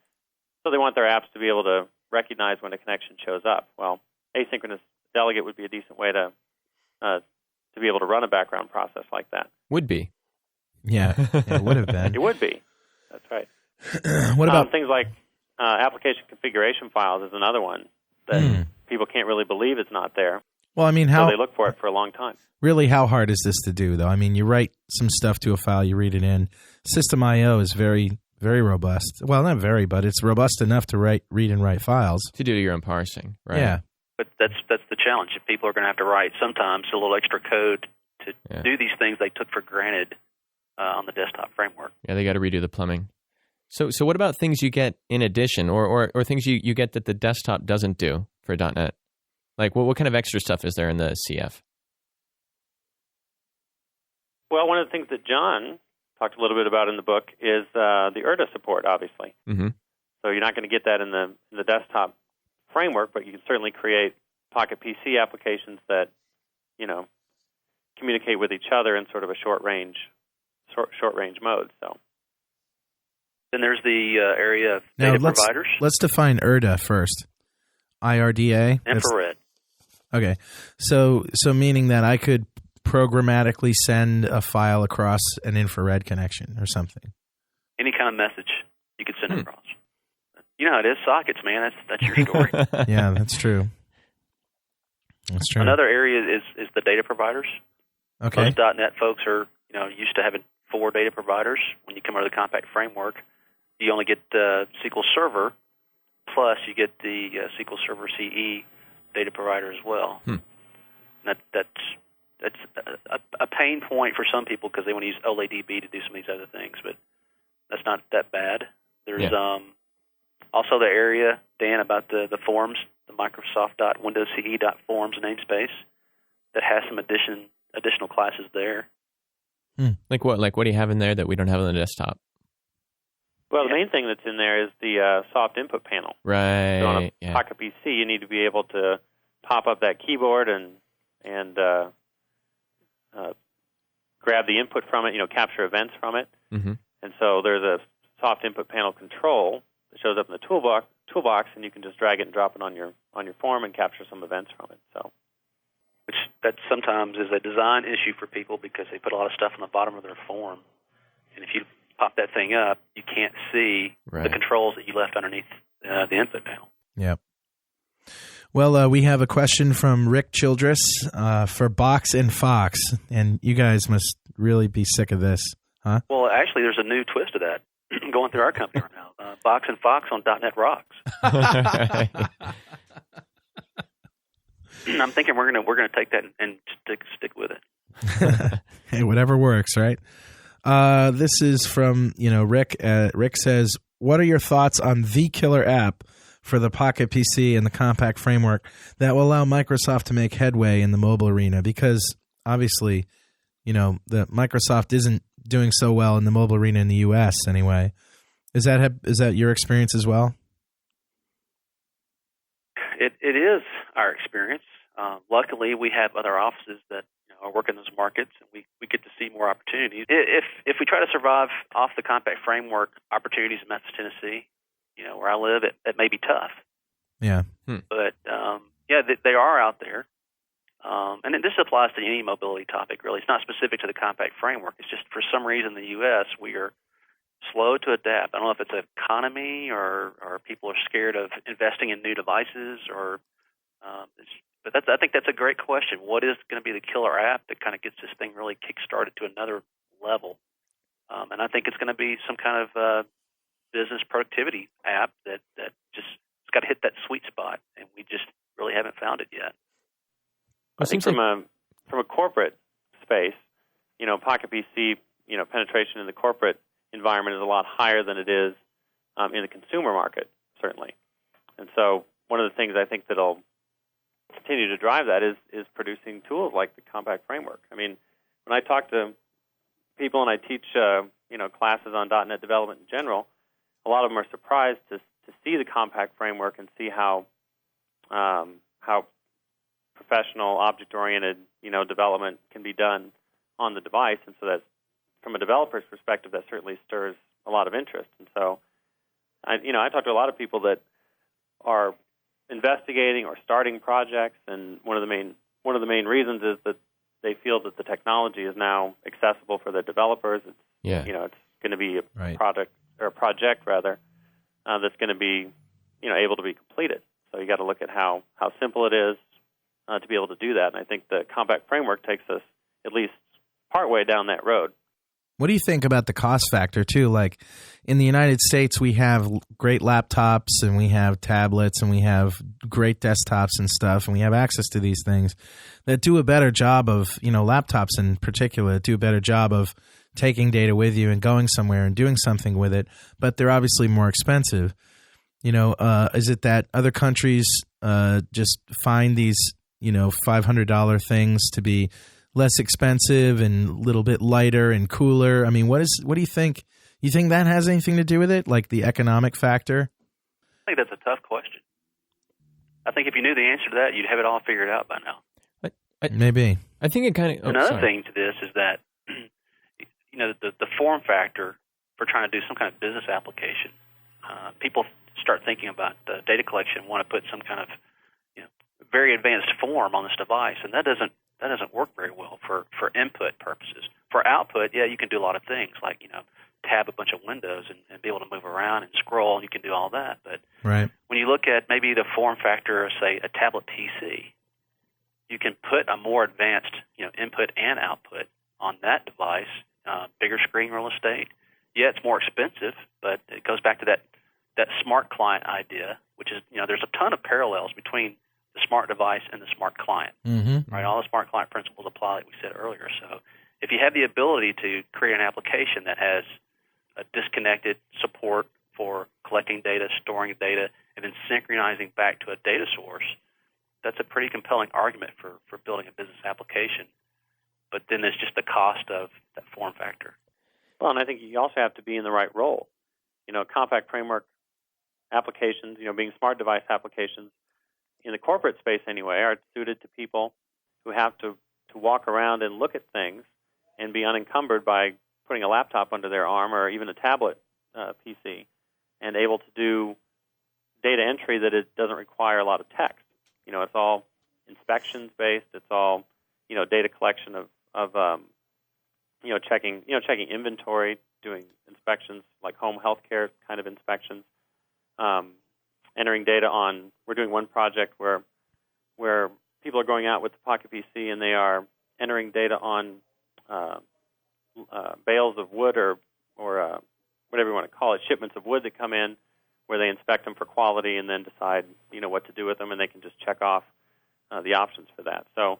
So they want their apps to be able to recognize when a connection shows up. Well, asynchronous delegate would be a decent way to be able to run a background process like that. Would be. Yeah, it would have been. It would be. That's right. What about things like application configuration files is another one that people can't really believe it's not there. Well, I mean, so they look for it for a long time. Really, how hard is this to do, though? I mean, you write some stuff to a file, you read it in. System I/O is very, very robust. Well, not very, but it's robust enough to read and write files. To do your own parsing, right? Yeah. But that's the challenge. If people are going to have to write sometimes a little extra code to do these things they took for granted on the desktop framework. Yeah, they got to redo the plumbing. So what about things you get in addition, or things you get that the desktop doesn't do for .NET? Like, what kind of extra stuff is there in the CF? Well, one of the things that John talked a little bit about in the book is the ERDA support, obviously. Mm-hmm. So you're not going to get that in the desktop framework, but you can certainly create Pocket PC applications that, communicate with each other in sort of a short range mode. So then there's the area of data providers. Let's define ERDA first. IRDA. Infrared. Okay, so meaning that I could programmatically send a file across an infrared connection or something. Any kind of message you could send across. You know how it is, sockets, man. That's your story. Yeah, that's true. That's true. Another area is the data providers. Okay. Most .NET folks are used to having 4 data providers. When you come out of the Compact framework, you only get SQL Server, plus you get the SQL Server CE data provider as well. That's a pain point for some people because they want to use OLADB to do some of these other things, but that's not that bad. There's also the area, Dan, about the forms, the Microsoft.WindowsCE.Forms namespace that has some additional classes there. Like what? Like what do you have in there that we don't have on the desktop? Well, the main thing that's in there is the soft input panel. Right. So on a Pocket PC, you need to be able to pop up that keyboard and grab the input from it, capture events from it. Mm-hmm. And so there's a soft input panel control that shows up in the toolbox, and you can just drag it and drop it on your form and capture some events from it. So, which that sometimes is a design issue for people because they put a lot of stuff on the bottom of their form, and if you pop that thing up, you can't see the controls that you left underneath the input panel. Yep. Well, we have a question from Rick Childress for Box and Fox, and you guys must really be sick of this, huh? Well, actually, there's a new twist to that going through our company right now. Box and Fox on .NET Rocks. I'm thinking we're gonna take that and stick with it. Hey, whatever works, right? This is from Rick. Rick says, what are your thoughts on the killer app for the Pocket PC and the compact framework that will allow Microsoft to make headway in the mobile arena? Because obviously, the Microsoft isn't doing so well in the mobile arena in the U.S. anyway. Is that your experience as well? It is our experience. Luckily, we have other offices that are working those markets, and we get to see more opportunities. If we try to survive off the compact framework opportunities in Memphis, Tennessee, where I live, it may be tough. Yeah. But they are out there. And this applies to any mobility topic, really. It's not specific to the compact framework. It's just for some reason in the U.S. we are slow to adapt. I don't know if it's an economy or people are scared of investing in new devices, but I think that's a great question. What is going to be the killer app that kind of gets this thing really kick-started to another level? And I think it's going to be some kind of business productivity app that just it's got to hit that sweet spot, and we just really haven't found it yet. I think from a corporate space, Pocket PC, penetration in the corporate environment is a lot higher than it is in the consumer market, certainly. And so one of the things I think that'll continue to drive that is producing tools like the compact framework. I mean, when I talk to people and I teach classes on .NET development in general, a lot of them are surprised to see the compact framework and see how professional, object-oriented, development can be done on the device. And so that, from a developer's perspective, that certainly stirs a lot of interest. And so, I talk to a lot of people that are investigating or starting projects, and one of the main reasons is that they feel that the technology is now accessible for the developers. It's going to be a project that's going to be able to be completed. So you got to look at how simple it is to be able to do that. And I think the compact framework takes us at least partway down that road. What do you think about the cost factor, too? Like, in the United States, we have great laptops, and we have tablets, and we have great desktops and stuff, and we have access to these things that do a better job of, laptops in particular, do a better job of taking data with you and going somewhere and doing something with it, but they're obviously more expensive. Is it that other countries just find these, $500 things to be less expensive and a little bit lighter and cooler? I mean, what do you think? You think that has anything to do with it, like the economic factor? I think that's a tough question. I think if you knew the answer to that, you'd have it all figured out by now. Maybe. I think it kind of... Another thing to this is that, the form factor for trying to do some kind of business application, people start thinking about the data collection, want to put some kind of very advanced form on this device, and that doesn't work very well for input purposes. For output, you can do a lot of things like, tab a bunch of windows and be able to move around and scroll, and you can do all that. But when you look at maybe the form factor of, say, a tablet PC, you can put a more advanced, input and output on that device, bigger screen real estate. Yeah, it's more expensive, but it goes back to that smart client idea, which is, there's a ton of parallels between the smart device and the smart client, right? All the smart client principles apply, like we said earlier. So if you have the ability to create an application that has a disconnected support for collecting data, storing data, and then synchronizing back to a data source, that's a pretty compelling argument for building a business application. But then there's just the cost of that form factor. Well, and I think you also have to be in the right role. Compact framework applications, being smart device applications, in the corporate space anyway, are suited to people who have to walk around and look at things and be unencumbered by putting a laptop under their arm or even a tablet PC, and able to do data entry that it doesn't require a lot of text. It's all inspections based. It's all data collection of checking inventory, doing inspections like home healthcare kind of inspections. Entering data on, we're doing one project where people are going out with the Pocket PC and they are entering data on bales of wood or whatever you want to call it, shipments of wood that come in, where they inspect them for quality and then decide what to do with them, and they can just check off the options for that. So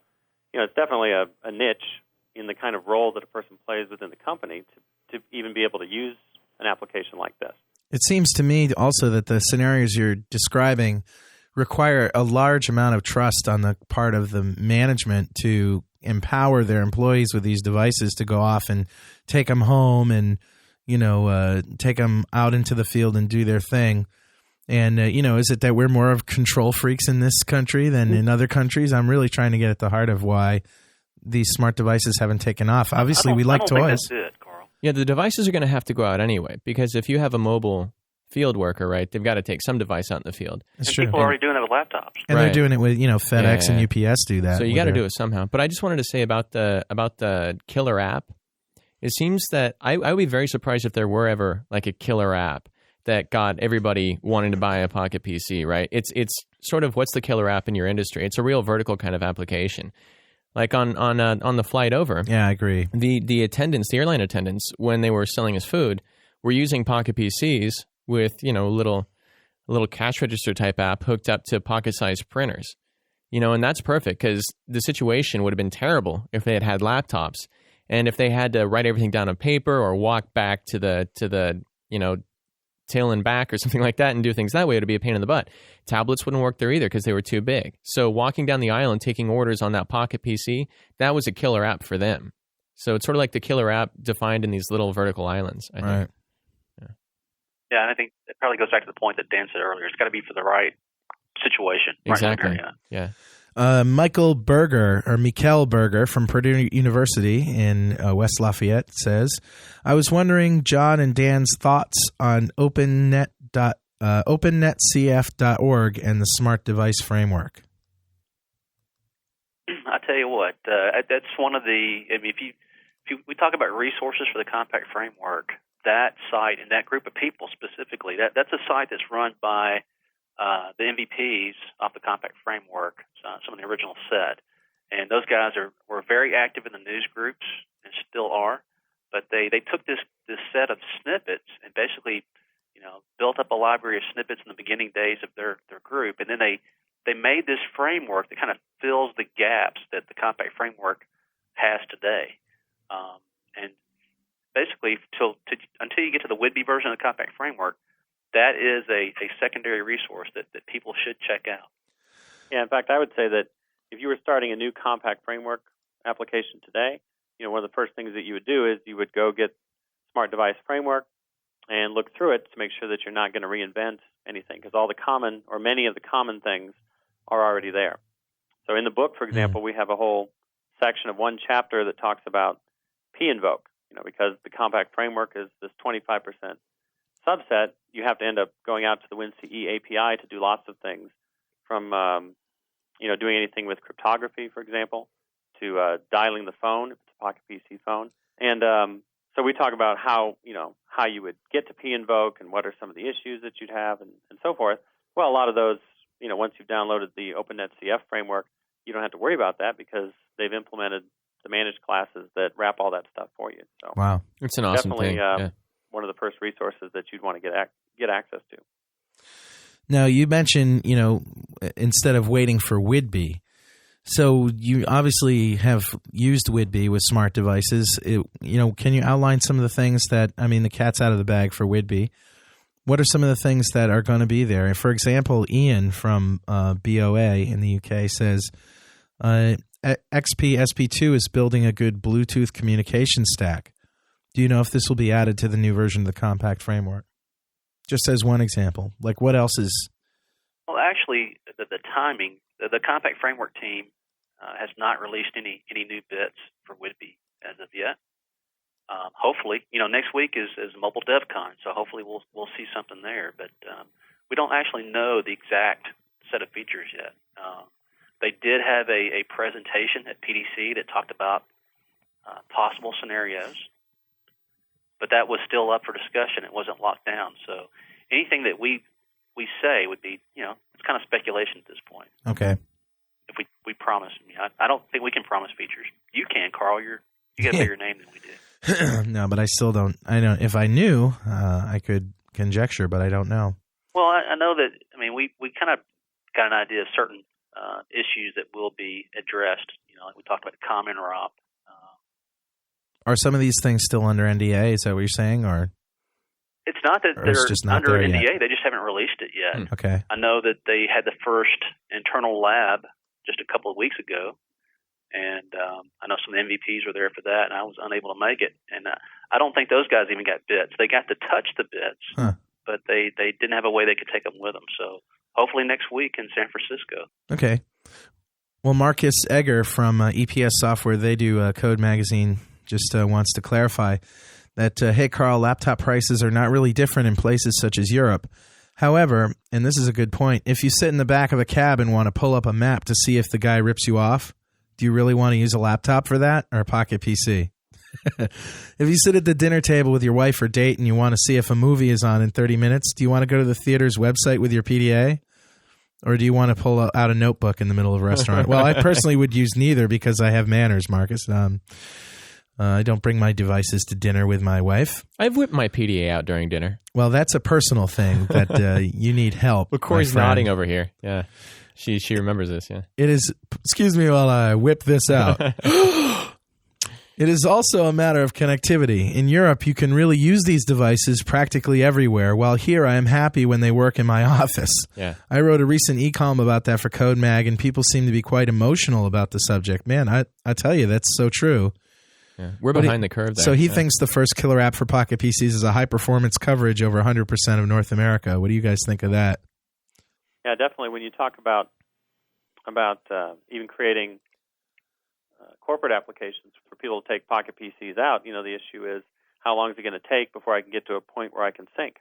it's definitely a niche in the kind of role that a person plays within the company to even be able to use an application like this. It seems to me also that the scenarios you're describing require a large amount of trust on the part of the management to empower their employees with these devices to go off and take them home and, take them out into the field and do their thing. And, is it that we're more of control freaks in this country than in other countries? I'm really trying to get at the heart of why these smart devices haven't taken off. Obviously, we like I don't toys. think that's it, Carl. Yeah, the devices are going to have to go out anyway, because if you have a mobile field worker, right, they've got to take some device out in the field. That's And true. people are already doing it with laptops. And Right. they're doing it with, FedEx Yeah. and UPS do that. So you with got to their- do it somehow. But I just wanted to say about the killer app. It seems that I would be very surprised if there were ever like a killer app that got everybody wanting to buy a Pocket PC, right? It's sort of what's the killer app in your industry? It's a real vertical kind of application. Like on the flight over, Yeah, I agree. the attendants, the airline attendants, when they were selling us food, were using Pocket PCs with a little cash register type app hooked up to pocket-sized printers. And that's perfect because the situation would have been terrible if they had laptops, and if they had to write everything down on paper or walk back to the tail and back or something like that and do things that way, it would be a pain in the butt. Tablets wouldn't work there either because they were too big. So walking down the aisle and taking orders on that Pocket PC, that was a killer app for them. So it's sort of like the killer app defined in these little vertical islands, I think. Right. Yeah, and I think it probably goes back to the point that Dan said earlier. It's got to be for the right situation. Exactly. Right scenario. Yeah. Michael Berger from Purdue University in West Lafayette says, I was wondering Jon and Dan's thoughts on opennetcf.org and the smart device framework. I tell you what, that's one of the. I mean, if we talk about resources for the compact framework, that site and that group of people specifically, that's a site that's run by the MVPs off the compact framework, some of the original set, and those guys were very active in the news groups and still are. But they took this set of snippets and basically, built up a library of snippets in the beginning days of their group, and then they made this framework that kind of fills the gaps that the compact framework has today. And basically, until you get to the Whidbey version of the compact framework, that is a secondary resource that people should check out. Yeah, in fact, I would say that if you were starting a new compact framework application today, one of the first things that you would do is you would go get Smart Device Framework and look through it to make sure that you're not going to reinvent anything, because all the common or many of the common things are already there. So in the book, for example, we have a whole section of one chapter that talks about pInvoke. Because the compact framework is this 25% subset, you have to end up going out to the WinCE API to do lots of things, from doing anything with cryptography, for example, to dialing the phone if it's a Pocket PC phone. And so we talk about how you would get to pInvoke and what are some of the issues that you'd have and so forth. Well, a lot of those, once you've downloaded the OpenNetCF framework, you don't have to worry about that because they've implemented the managed classes that wrap all that stuff for you. So Wow. It's an awesome definitely thing. Yeah. one of the first resources that you'd want to get access to. Now, you mentioned, instead of waiting for Whidbey, so you obviously have used Whidbey with smart devices. Can you outline some of the things that, the cat's out of the bag for Whidbey. What are some of the things that are going to be there? For example, Ian from BOA in the UK says, XP SP2 is building a good Bluetooth communication stack. Do you know if this will be added to the new version of the compact framework? Just as one example. Like, what else is... Well, actually, the timing, the compact framework team has not released any new bits for Whidbey as of yet. Hopefully, next week is Mobile DevCon, so hopefully we'll see something there. But we don't actually know the exact set of features yet. They did have a presentation at PDC that talked about possible scenarios, but that was still up for discussion. It wasn't locked down. So anything that we say would be, it's kind of speculation at this point. Okay. If we promise, I don't think we can promise features. You can, Carl. You got a bigger name than we do. No, but I still don't. I don't. If I knew, I could conjecture, but I don't know. Well, I know that. We kind of got an idea of certain issues that will be addressed. Like we talked about the common ROP. Are some of these things still under NDA? Is that what you're saying, or? It's not that Or it's they're just not under there NDA. yet? They just haven't released it yet. Okay. I know that they had the first internal lab just a couple of weeks ago, and I know some of the MVPs were there for that, and I was unable to make it. And I don't think those guys even got bits. They got to touch the bits, but they didn't have a way they could take them with them. So hopefully next week in San Francisco. Okay. Well, Marcus Egger from EPS Software, they do Code Magazine, just wants to clarify that, hey, Carl, laptop prices are not really different in places such as Europe. However, and this is a good point, if you sit in the back of a cab and want to pull up a map to see if the guy rips you off, do you really want to use a laptop for that or a pocket PC? If you sit at the dinner table with your wife or date and you want to see if a movie is on in 30 minutes, do you want to go to the theater's website with your PDA? Or do you want to pull out a notebook in the middle of a restaurant? Well, I personally would use neither because I have manners, Marcus. I don't bring my devices to dinner with my wife. I've whipped my PDA out during dinner. Well, that's a personal thing that you need help. But Corey's nodding over here. Yeah. She remembers this, yeah. It is, excuse me while I whip this out. It is also a matter of connectivity. In Europe, you can really use these devices practically everywhere, while here I am happy when they work in my office. Yeah. I wrote a recent e-column about that for Code Mag, and people seem to be quite emotional about the subject. Man, I tell you, that's so true. Yeah. We're behind the curve there. So he thinks the first killer app for Pocket PCs is a high-performance coverage over 100% of North America. What do you guys think of that? Yeah, definitely. When you talk about even creating corporate applications for people to take Pocket PCs out, the issue is how long is it going to take before I can get to a point where I can sync?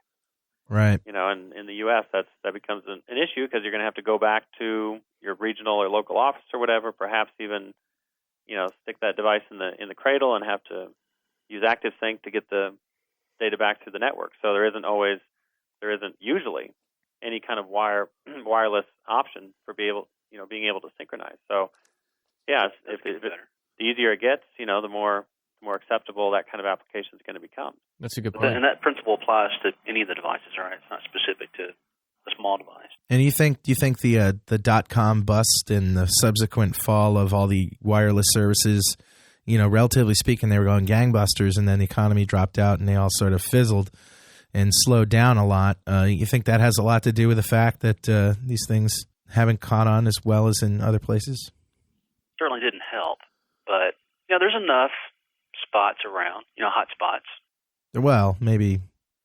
Right. And in the U.S., that becomes an issue because you're going to have to go back to your regional or local office or whatever, perhaps even stick that device in the cradle and have to use ActiveSync to get the data back through the network. So there isn't usually any kind of wireless option for being able to synchronize. So yeah, if the easier it gets, the more acceptable that kind of application is going to become. That's a good point. And that principle applies to any of the devices, right? It's not specific to a small device. And do you think the .com bust and the subsequent fall of all the wireless services, relatively speaking, they were going gangbusters, and then the economy dropped out and they all sort of fizzled and slowed down a lot. You think that has a lot to do with the fact that these things haven't caught on as well as in other places? Certainly didn't help, but there's enough spots around, hot spots. Well, maybe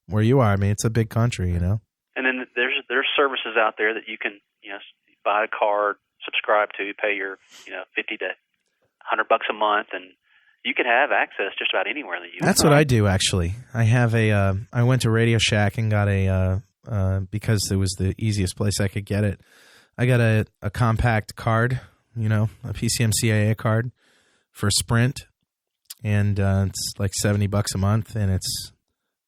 where you are. I mean, it's a big country, And then there's services out there that you can buy a card, subscribe to, pay your $50 to $100 a month, and you can have access just about anywhere in the U.S. That's what I do, actually. I have I went to Radio Shack and got because it was the easiest place I could get it. I got a compact card, a PCMCIA card for Sprint, and it's like $70 a month, and it's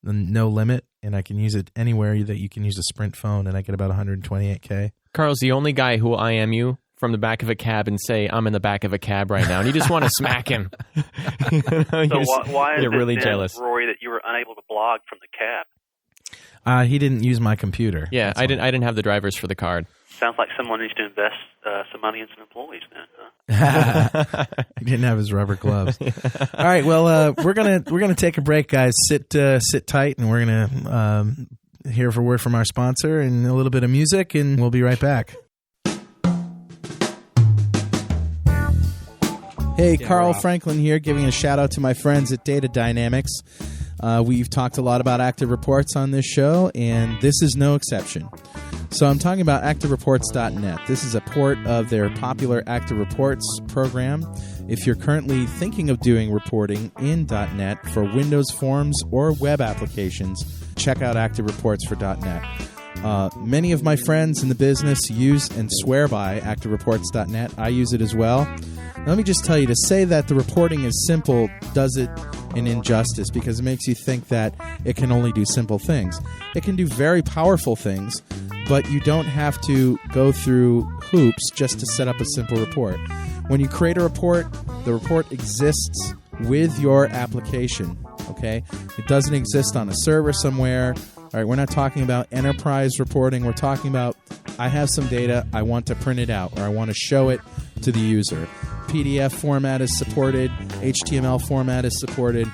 no limit, and I can use it anywhere that you can use a Sprint phone, and I get about 128K. Carl's the only guy who will IM you from the back of a cab and say, I'm in the back of a cab right now, and you just want to smack him. Why is you're really then, jealous, Rory, that you were unable to blog from the cab? He didn't use my computer. Yeah, I didn't have the drivers for the card. Sounds like someone needs to invest some money in some employees then. Huh? He didn't have his rubber gloves. All right, well, we're gonna take a break, guys. Sit tight, and we're gonna hear a word from our sponsor and a little bit of music, and we'll be right back. Hey, Carl Franklin here, giving a shout out to my friends at Data Dynamics. We've talked a lot about Active Reports on this show, and this is no exception. So I'm talking about ActiveReports.net. This is a port of their popular Active Reports program. If you're currently thinking of doing reporting in .net for Windows Forms or web applications, check out Active Reports for .net. Many of my friends in the business use and swear by ActiveReports.net. I use it as well. Let me just tell you, to say that the reporting is simple does it an injustice, because it makes you think that it can only do simple things. It can do very powerful things, but you don't have to go through hoops just to set up a simple report. When you create a report, the report exists with your application, okay? It doesn't exist on a server somewhere. All right, we're not talking about enterprise reporting. We're talking about, I have some data, I want to print it out, or I want to show it to the user. PDF format is supported, HTML format is supported.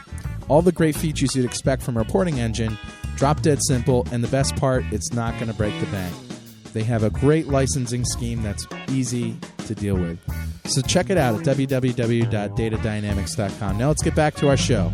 All the great features you'd expect from a reporting engine Drop dead simple, and the best part, it's not going to break the bank. They have a great licensing scheme that's easy to deal with. So check it out at www.datadynamics.com. Now let's get back to our show.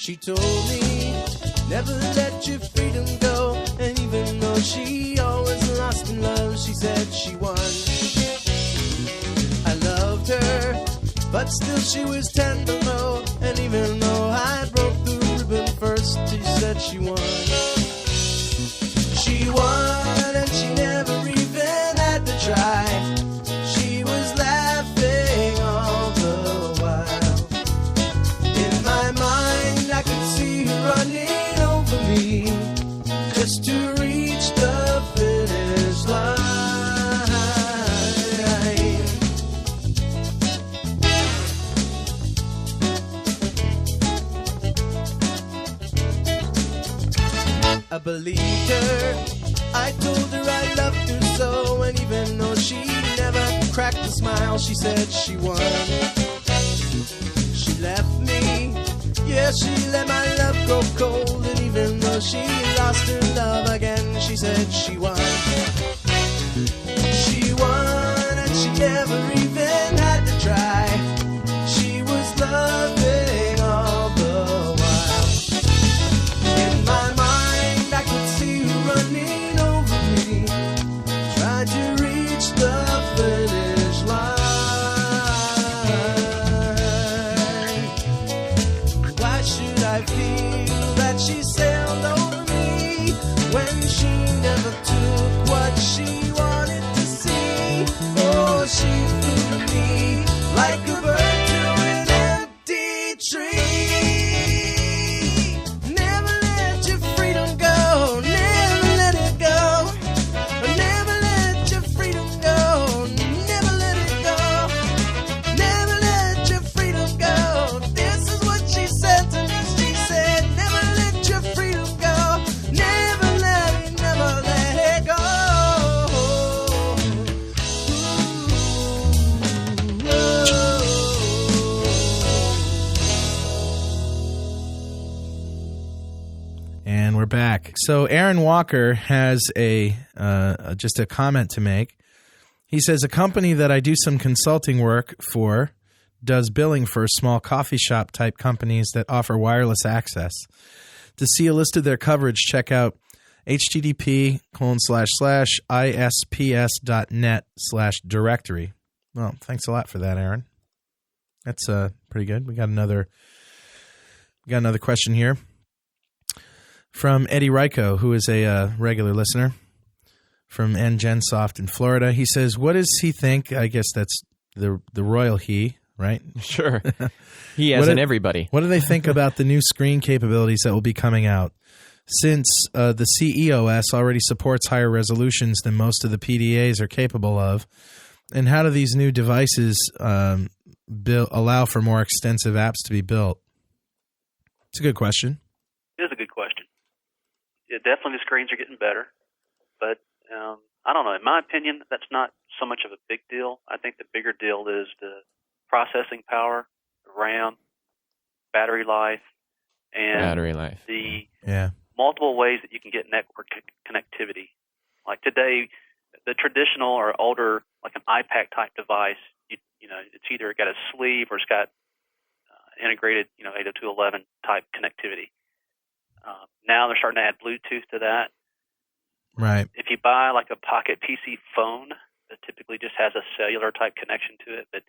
She told me, never let your freedom go. And even though she always lost in love, she said she won. I loved her, but still she was 10 below. And even though I broke the ribbon first, she said she won. She won and she never even had to try. She was laughing all the while. In my mind I could see her running over me, just to reach the finish line. I believed her, I told her I loved her so. And even though she never cracked a smile, she said she won. She left me, yeah, she let my love grow cold. And even though she lost her love again, she said she won. She won and she never even had to try. She was loving all the while. In my mind I could see her running over me, trying to reach the finish line. that she sailed over me when she never took what she wanted to see. Oh, she flew to me like a bird to an empty tree. Never let your freedom go, never let it go. Never let your freedom go, never let it go. Never let your freedom go. This is what she said to me. She said, never let your freedom go. Never let it go. And we're back. So Aaron Walker has just a comment to make. He says, a company that I do some consulting work for does billing for small coffee shop type companies that offer wireless access. To see a list of their coverage, check out http://isps.net/directory. Well, thanks a lot for that, Aaron. That's pretty good. We got another question here from Eddie Ryko, who is a regular listener from NGensoft in Florida. He says, what does he think? I guess that's the royal he, right? Sure. He as in everybody. What do they think about the new screen capabilities that will be coming out? Since the CEOS already supports higher resolutions than most of the PDAs are capable of, and how do these new devices allow for more extensive apps to be built? It's a good question. It is a good question. Yeah, definitely the screens are getting better, but I don't know. In my opinion, that's not so much of a big deal. I think the bigger deal is the processing power, the RAM, battery life, and the multiple ways that you can get network connectivity. Like today, the traditional or older, like an iPad type device, you know, it's either got a sleeve or it's got integrated, 802.11 type connectivity. Now they're starting to add Bluetooth to that. Right. If you buy like a Pocket PC phone that typically just has a cellular type connection to it, but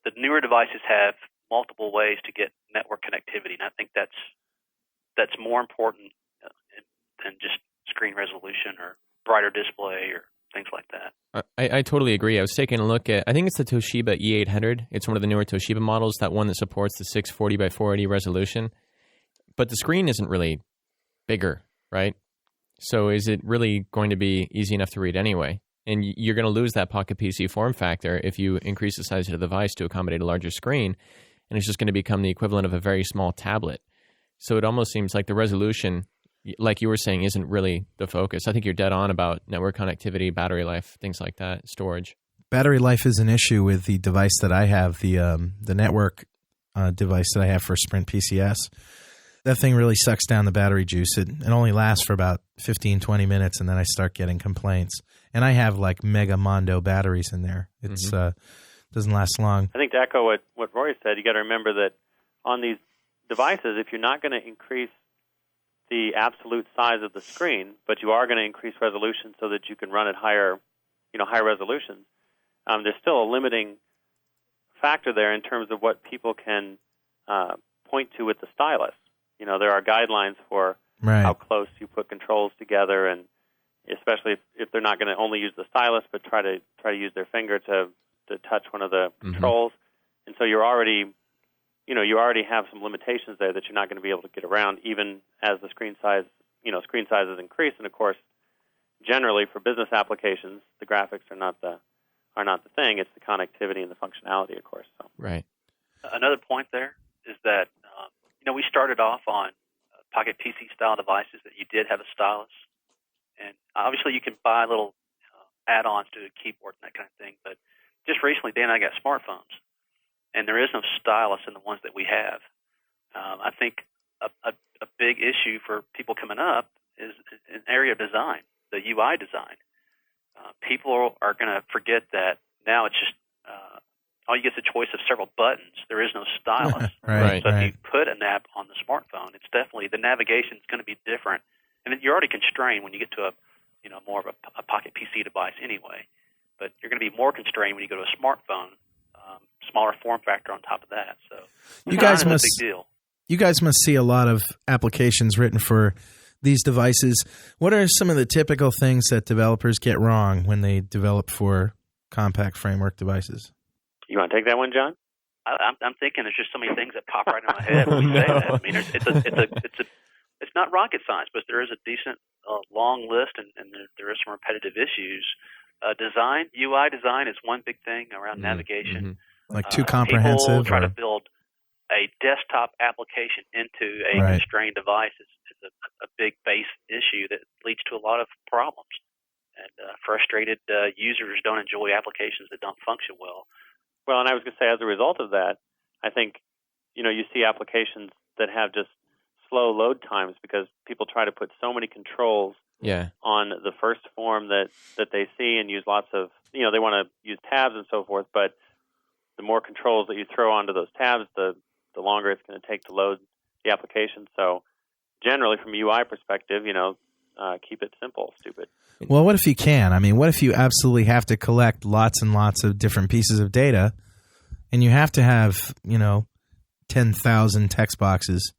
the newer devices have multiple ways to get network connectivity, and I think that's more important than just screen resolution or brighter display or things like that. I totally agree. I was taking a look at, I think it's the Toshiba E800. It's one of the newer Toshiba models, that one that supports the 640 by 480 resolution. But the screen isn't really bigger, right? So is it really going to be easy enough to read anyway? And you're going to lose that Pocket PC form factor if you increase the size of the device to accommodate a larger screen, and it's just going to become the equivalent of a very small tablet. So it almost seems like the resolution, like you were saying, isn't really the focus. I think you're dead on about network connectivity, battery life, things like that, storage. Battery life is an issue with the device that I have, the network device that I have for Sprint PCS. That thing really sucks down the battery juice. It only lasts for about 15, 20 minutes, and then I start getting complaints. And I have like Mega Mondo batteries in there. It's doesn't last long. I think to echo what Roy said, you got to remember that on these devices, if you're not going to increase the absolute size of the screen, but you are going to increase resolution so that you can run at higher resolution, there's still a limiting factor there in terms of what people can point to with the stylus. There are guidelines for how close you put controls together, and especially if they're not going to only use the stylus, but try to use their finger to touch one of the controls. And so you already have some limitations there that you're not going to be able to get around, even as the screen sizes increase. And of course, generally for business applications, the graphics are not the thing. It's the connectivity and the functionality, of course. So. Right. Another point there is that we started off on Pocket PC style devices that you did have a stylus, and obviously you can buy little add-ons to a keyboard and that kind of thing. But just recently, Dan and I got smartphones, and there is no stylus in the ones that we have. I think a big issue for people coming up is an area of design, the UI design. People are going to forget that now it's just all you get is a choice of several buttons. There is no stylus. So if you put an app on the smartphone, it's definitely, the navigation is going to be different. And you're already constrained when you get to more of a Pocket PC device anyway. But you're going to be more constrained when you go to a smartphone, smaller form factor on top of that. So you guys it's a big deal. You guys must see a lot of applications written for these devices. What are some of the typical things that developers get wrong when they develop for compact framework devices? You want to take that one, John? I'm thinking there's just so many things that pop right in my head when we say that. I mean, it's not rocket science, but there is a decent long list, and there is some repetitive issues. Design, UI design is one big thing around navigation. Like too comprehensive? People try to build a desktop application into a constrained device. It's a big base issue that leads to a lot of problems. And frustrated users don't enjoy applications that don't function well. Well, and I was going to say, as a result of that, I think, you see applications that have just slow load times because people try to put so many controls on the first form that they see and use lots of, they want to use tabs and so forth, but the more controls that you throw onto those tabs, the longer it's going to take to load the application. So generally, from a UI perspective, keep it simple, stupid. Well, what if you can? I mean, what if you absolutely have to collect lots and lots of different pieces of data, and you have to have, 10,000 text boxes?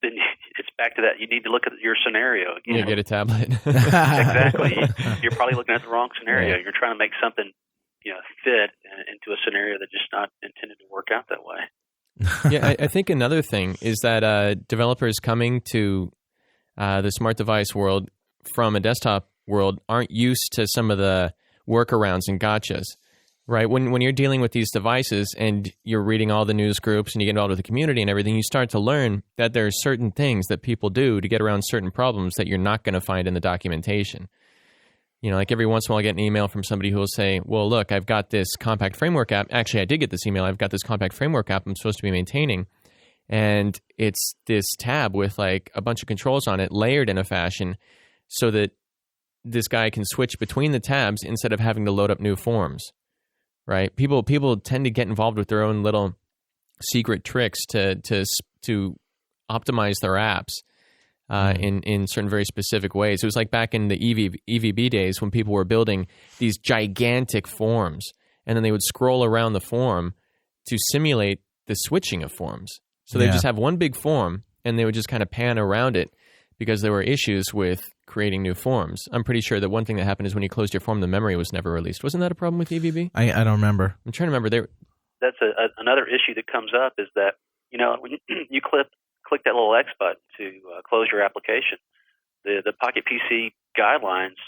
Then it's back to that. You need to look at your scenario. You get a tablet. Exactly. You're probably looking at the wrong scenario. You're trying to make something, fit into a scenario that's just not intended to work out that way. Yeah, I think another thing is that developers coming to the smart device world from a desktop world aren't used to some of the workarounds and gotchas, right? When you're dealing with these devices and you're reading all the news groups and you get involved with the community and everything, you start to learn that there are certain things that people do to get around certain problems that you're not going to find in the documentation. Like every once in a while I get an email from somebody who will say, well, look, I've got this compact framework app. Actually, I did get this email. I've got this compact framework app I'm supposed to be maintaining. And it's this tab with like a bunch of controls on it layered in a fashion so that this guy can switch between the tabs instead of having to load up new forms, right? People tend to get involved with their own little secret tricks to optimize their apps in certain very specific ways. It was like back in the EVB days when people were building these gigantic forms, and then they would scroll around the form to simulate the switching of forms. So they just have one big form, and they would just kind of pan around it because there were issues with creating new forms. I'm pretty sure that one thing that happened is when you closed your form, the memory was never released. Wasn't that a problem with EVB? I don't remember. I'm trying to remember. That's another issue that comes up is that, when you click that little X button to close your application, the Pocket PC guidelines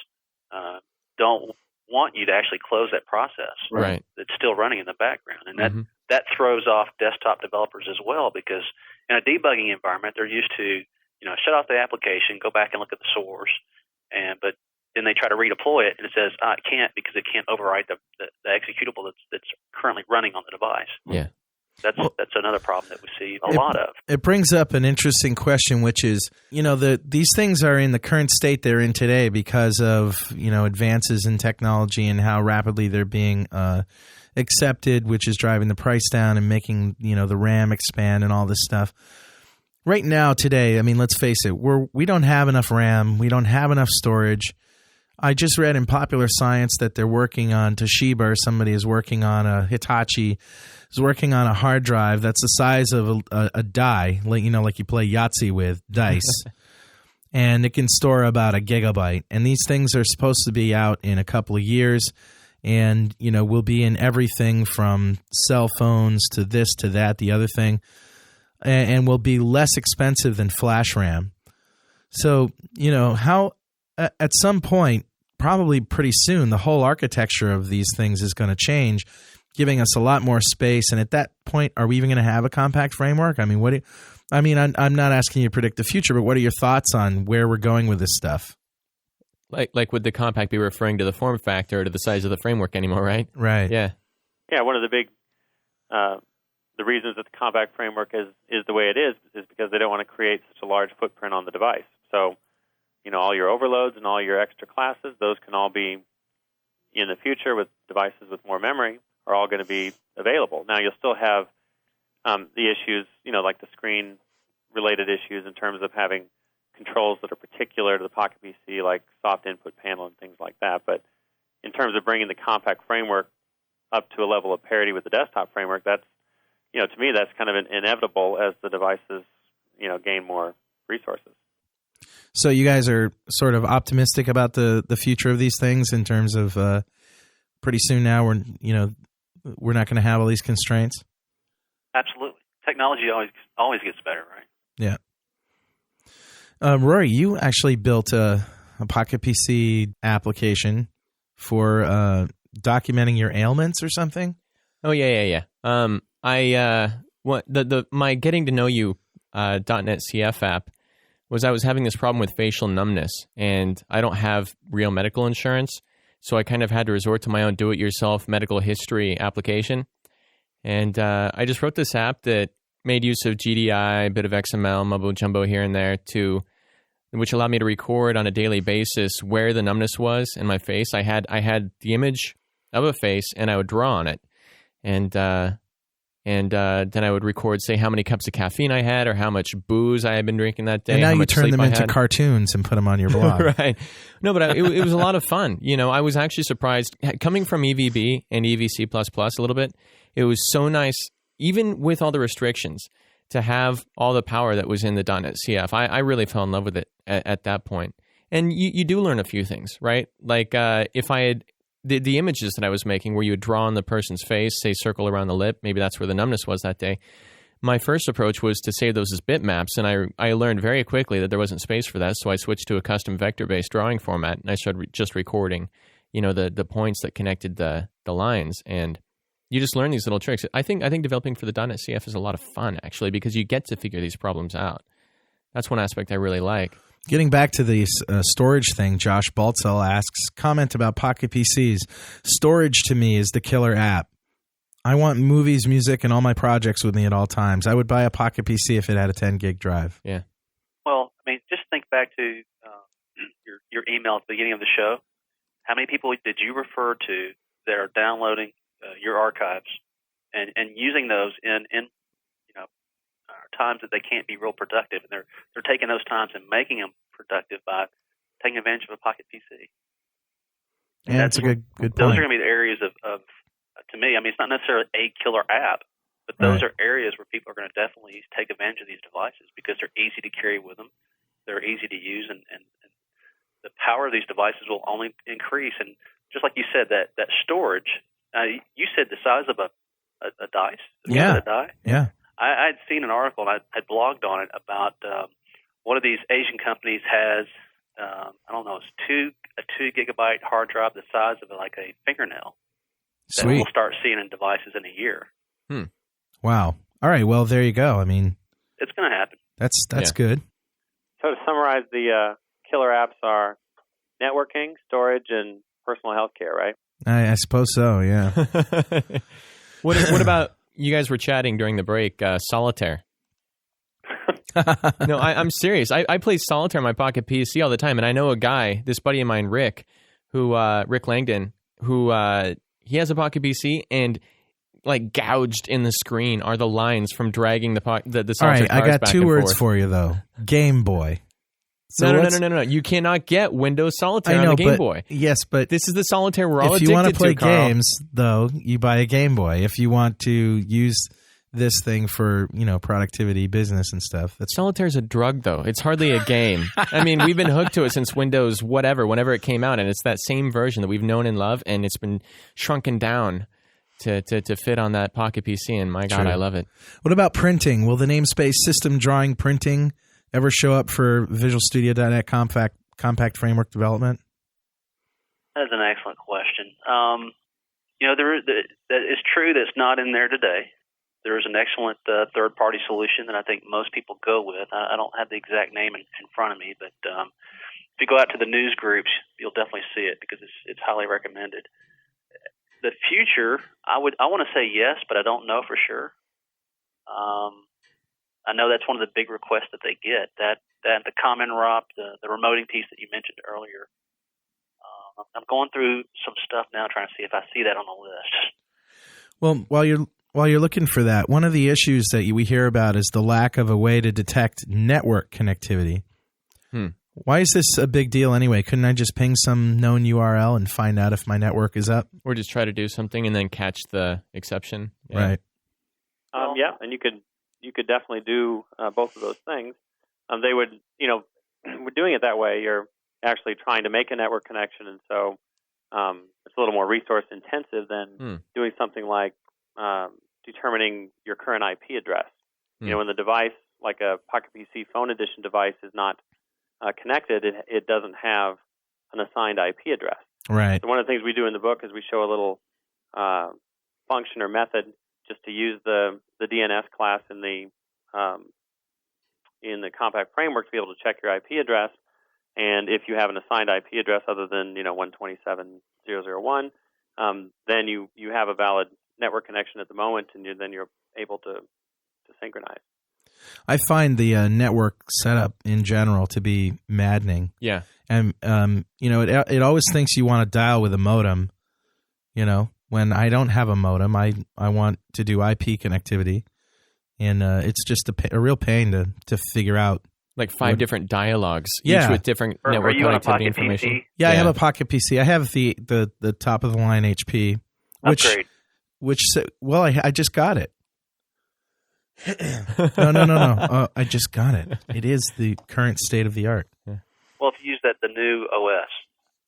don't want you to actually close that process. Right. It's still running in the background. And that throws off desktop developers as well, because in a debugging environment, they're used to, shut off the application, go back and look at the source, but then they try to redeploy it, and it says, it can't because it can't overwrite the executable that's currently running on the device. Yeah. That's another problem that we see a lot of. It brings up an interesting question, which is, these things are in the current state they're in today because of, advances in technology and how rapidly they're being accepted, which is driving the price down and making, the RAM expand and all this stuff. Right now, today, let's face it, we don't have enough RAM. We don't have enough storage. I just read in Popular Science that they're working on Toshiba, or somebody is working on Hitachi is working on a hard drive that's the size of a die, like you play Yahtzee with, dice. And it can store about 1 gigabyte. And these things are supposed to be out in a couple of years. And, will be in everything from cell phones to this, to that, the other thing. And will be less expensive than flash RAM. So, how at some point, probably pretty soon, the whole architecture of these things is going to change, giving us a lot more space. And at that point, are we even going to have a compact framework? I'm not asking you to predict the future, but what are your thoughts on where we're going with this stuff? Like would the compact be referring to the form factor or to the size of the framework anymore, right? Right. Yeah. Yeah, one of the big the reasons that the compact framework is the way it is because they don't want to create such a large footprint on the device. So, all your overloads and all your extra classes, those can all be, in the future with devices with more memory, are all going to be available. Now, you'll still have the issues, like the screen-related issues in terms of having controls that are particular to the Pocket PC, like soft input panel and things like that. But in terms of bringing the compact framework up to a level of parity with the desktop framework, that's to me, that's kind of inevitable as the devices, gain more resources. So you guys are sort of optimistic about the future of these things in terms of pretty soon now we're not going to have all these constraints? Absolutely. Technology always gets better, right? Yeah. Rory, you actually built a Pocket PC application for documenting your ailments or something? Oh yeah. My Getting to Know You .NET CF app was I was having this problem with facial numbness, and I don't have real medical insurance, so I kind of had to resort to my own do-it-yourself medical history application. And I just wrote this app that made use of GDI, a bit of XML, mumbo jumbo here and there, which allowed me to record on a daily basis where the numbness was in my face. I had the image of a face, and I would draw on it, and then I would record, say, how many cups of caffeine I had, or how much booze I had been drinking that day. And now how you much turn sleep them I into had. cartoons and put them on your blog. Right. No, but it was a lot of fun. I was actually surprised. Coming from EVB and EVC++ a little bit, it was so nice, even with all the restrictions, to have all the power that was in the .NET CF. I really fell in love with it at that point. And you do learn a few things, right? Like if I had the images that I was making where you would draw on the person's face, say circle around the lip, maybe that's where the numbness was that day. My first approach was to save those as bitmaps, and I learned very quickly that there wasn't space for that, so I switched to a custom vector-based drawing format, and I started just recording, the points that connected the lines, and you just learn these little tricks. I think developing for the .NET CF is a lot of fun, actually, because you get to figure these problems out. That's one aspect I really like. Getting back to the storage thing, Josh Baltzell asks, comment about Pocket PCs. Storage to me is the killer app. I want movies, music, and all my projects with me at all times. I would buy a Pocket PC if it had a 10-gig drive. Yeah. Well, just think back to your email at the beginning of the show. How many people did you refer to that are downloading your archives and using those in times that they can't be real productive, and they're taking those times and making them productive by taking advantage of a Pocket PC. And that's a good point. Those are going to be the areas of to me, it's not necessarily a killer app, but those are areas where people are going to definitely take advantage of these devices because they're easy to carry with them, they're easy to use, and the power of these devices will only increase. And just like you said, that storage, you said the size of a dice? Yeah. A die? Yeah. I'd seen an article, and I'd blogged on it about one of these Asian companies has, it's a 2 gigabyte hard drive the size of like a fingernail. That Sweet. we'll start seeing in devices in a year. Wow. All right. Well, there you go. It's going to happen. That's good. So to summarize, the killer apps are networking, storage, and personal health care, right? I suppose so, yeah. What about, you guys were chatting during the break, solitaire? No, I'm serious. I play solitaire on my Pocket PC all the time, and I know a guy, this buddy of mine, Rick Langdon, who he has a Pocket PC, and like gouged in the screen are the lines from dragging the solitaire all right, I got back 2 and words forth. for you, though. Game Boy. So No. You cannot get Windows Solitaire on the Game Boy. Yes, but this is the solitaire we're all if addicted to, you want to play Carl. games, though, you buy a Game Boy. If you want to use this thing for, productivity, business and stuff. Solitaire's a drug, though. It's hardly a game. We've been hooked to it since Windows whenever it came out, and it's that same version that we've known and loved, and it's been shrunken down to fit on that Pocket PC, and my God, True. I love it. What about printing? Will the namespace system drawing printing ever show up for Visual Studio.NET compact framework development? That's an excellent question. That is true that's not in there today. There is an excellent third-party solution that I think most people go with. I don't have the exact name in front of me, but if you go out to the news groups, you'll definitely see it because it's highly recommended. The future, I want to say yes, but I don't know for sure. I know that's one of the big requests that they get, that the common ROP, the remoting piece that you mentioned earlier. I'm going through some stuff now trying to see if I see that on the list. Well, while you're looking for that, one of the issues that we hear about is the lack of a way to detect network connectivity. Why is this a big deal anyway? Couldn't I just ping some known URL and find out if my network is up? Or just try to do something and then catch the exception. Yeah. Right. Yeah, and you could definitely do both of those things. They would, we're doing it that way. You're actually trying to make a network connection, and so it's a little more resource intensive than doing something like determining your current IP address. When the device, like a Pocket PC Phone Edition device, is not connected, it doesn't have an assigned IP address. Right. So one of the things we do in the book is we show a little function or method just to use the DNS class in the compact framework to be able to check your IP address. And if you have an assigned IP address other than 127.0.0.1, then you have a valid network connection at the moment, and then you're able to synchronize. I find the network setup in general to be maddening. Yeah. And, it always thinks you want to dial with a modem. When I don't have a modem, I want to do IP connectivity. And it's just a real pain to figure out. Like 5 different dialogues, Yeah. each with different network connectivity information. Yeah, I have a Pocket PC. I have the top of the line HP, Upgrade. I just got it. No. I just got it. It is the current state of the art. Well, if you use the new OS.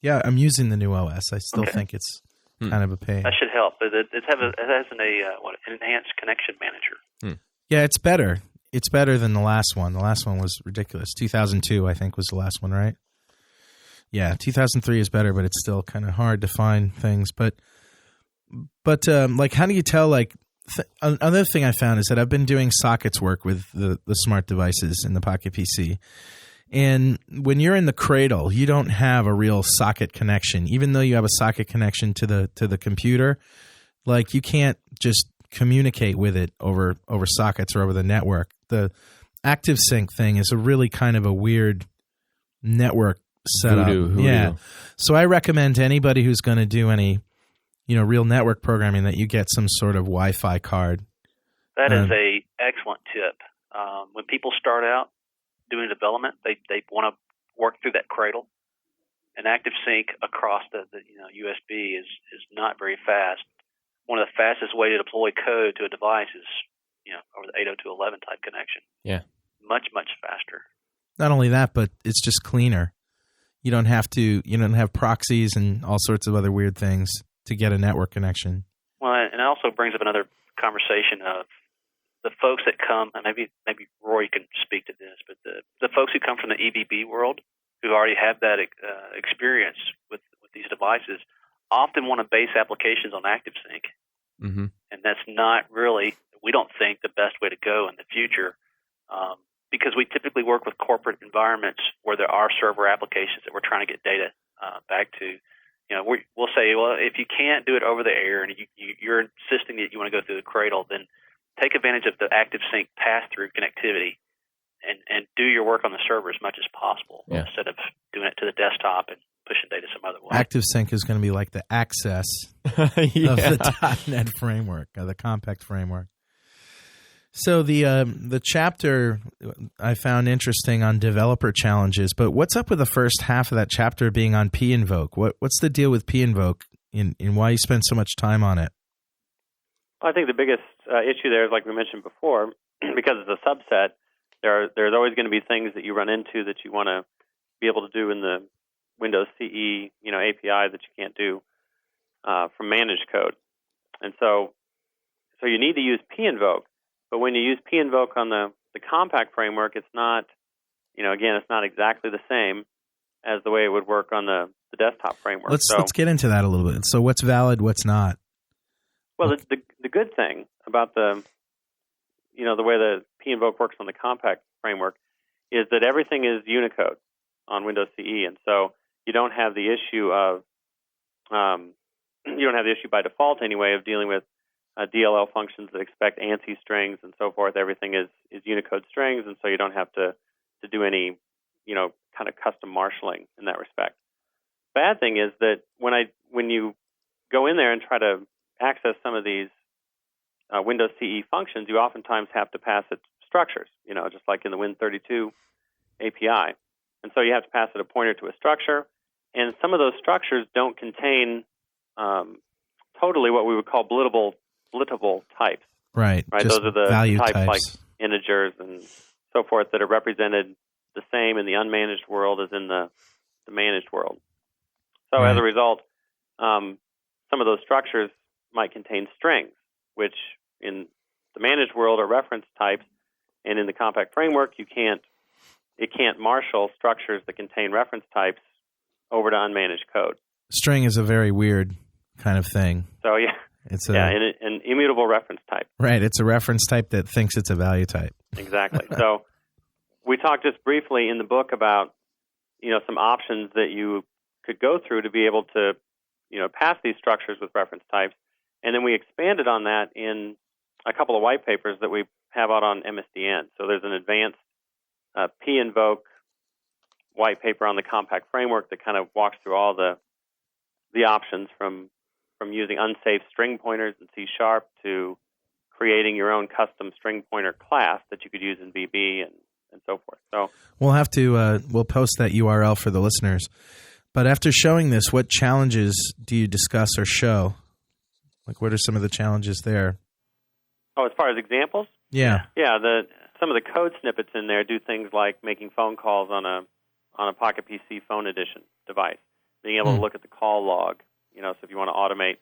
Yeah, I'm using the new OS. I still think it's kind of a pain. That should help. But it has an enhanced connection manager. Yeah, it's better. It's better than the last one. The last one was ridiculous. 2002, I think, was the last one, right? Yeah, 2003 is better, but it's still kind of hard to find things. But how do you tell? Another thing I found is that I've been doing sockets work with the smart devices in the Pocket PC. And when you're in the cradle, you don't have a real socket connection. Even though you have a socket connection to the computer, you can't just communicate with it over sockets or over the network. The ActiveSync thing is a really kind of a weird network setup. Voodoo. Yeah. So I recommend to anybody who's going to do any real network programming that you get some sort of Wi-Fi card. That is a excellent tip. When people start out doing development, they want to work through that cradle. And ActiveSync across the USB is not very fast. One of the fastest way to deploy code to a device is over the 802.11 type connection. Yeah, much faster. Not only that, but it's just cleaner. You don't have proxies and all sorts of other weird things to get a network connection. Well, and it also brings up another conversation of the folks that come, and maybe Roy can speak to this, but the folks who come from the EBB world, who already have that experience with these devices, often want to base applications on ActiveSync. Mm-hmm. And that's not really, we don't think, the best way to go in the future, because we typically work with corporate environments where there are server applications that we're trying to get data back to. We'll say, well, if you can't do it over the air and you're insisting that you want to go through the cradle, then take advantage of the ActiveSync pass-through connectivity and do your work on the server as much as possible instead of doing it to the desktop and pushing data some other way. ActiveSync is going to be like the access of the .NET framework, the compact framework. So the chapter I found interesting on developer challenges, but what's up with the first half of that chapter being on pInvoke? What's the deal with pInvoke and why you spend so much time on it? I think the biggest issue there is, like we mentioned before, because it's a subset, there's always going to be things that you run into that you want to be able to do in the Windows CE API that you can't do from managed code. And so you need to use pInvoke. But when you use pInvoke on the compact framework, it's not, it's not exactly the same as the way it would work on the desktop framework. Let's get into that a little bit. So what's valid, what's not? Well, the good thing about the way the pInvoke works on the compact framework is that everything is Unicode on Windows CE, and so you don't have the issue of by default anyway of dealing with DLL functions that expect ANSI strings and so forth. Everything is Unicode strings, and so you don't have to do any kind of custom marshaling in that respect. Bad thing is that when you go in there and try to access some of these Windows CE functions, you oftentimes have to pass it structures, just like in the Win32 API. And so you have to pass it a pointer to a structure, and some of those structures don't contain totally what we would call blittable types. Right. Right. Just Those are the value types types. like integers and so forth that are represented the same in the unmanaged world as in the managed world. So Right. as a result, some of those structures might contain strings, which in the managed world are reference types, and in the compact framework, it can't marshal structures that contain reference types over to unmanaged code. String is a very weird kind of thing. So yeah, It's an immutable reference type. Right. It's a reference type that thinks it's a value type. Exactly. So we talked just briefly in the book about some options that you could go through to be able to pass these structures with reference types, and then we expanded on that in a couple of white papers that we have out on MSDN. So there's an advanced pInvoke white paper on the compact framework that kind of walks through all the options from using unsafe string pointers in C# to creating your own custom string pointer class that you could use in VB and so forth. So we'll have to we'll post that URL for the listeners. But after showing this, what challenges do you discuss or show? Like, what are some of the challenges there? as far as examples, Yeah. Some of the code snippets in there do things like making phone calls on a Pocket PC Phone Edition device, being able to look at the call log. So if you want to automate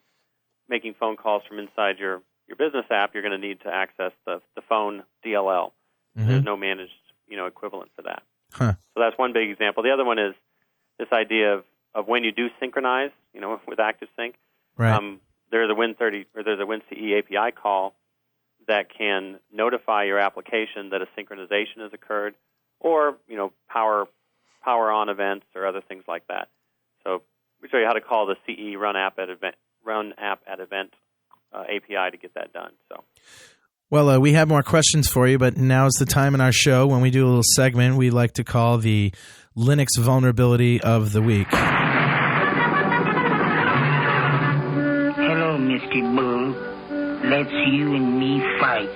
making phone calls from inside your business app, you're going to need to access the phone DLL. Mm-hmm. There's no managed equivalent for that. Huh. So that's one big example. The other one is this idea of when you do synchronize, with ActiveSync. Right. There's a WinCE API call that can notify your application that a synchronization has occurred, or power on events or other things like that. So we show you how to call the CE run app at event API to get that done. So. Well, we have more questions for you, but now's the time in our show when we do a little segment we like to call the Linux Vulnerability of the Week. Hello, Mr. Bull. Let's you and me fight.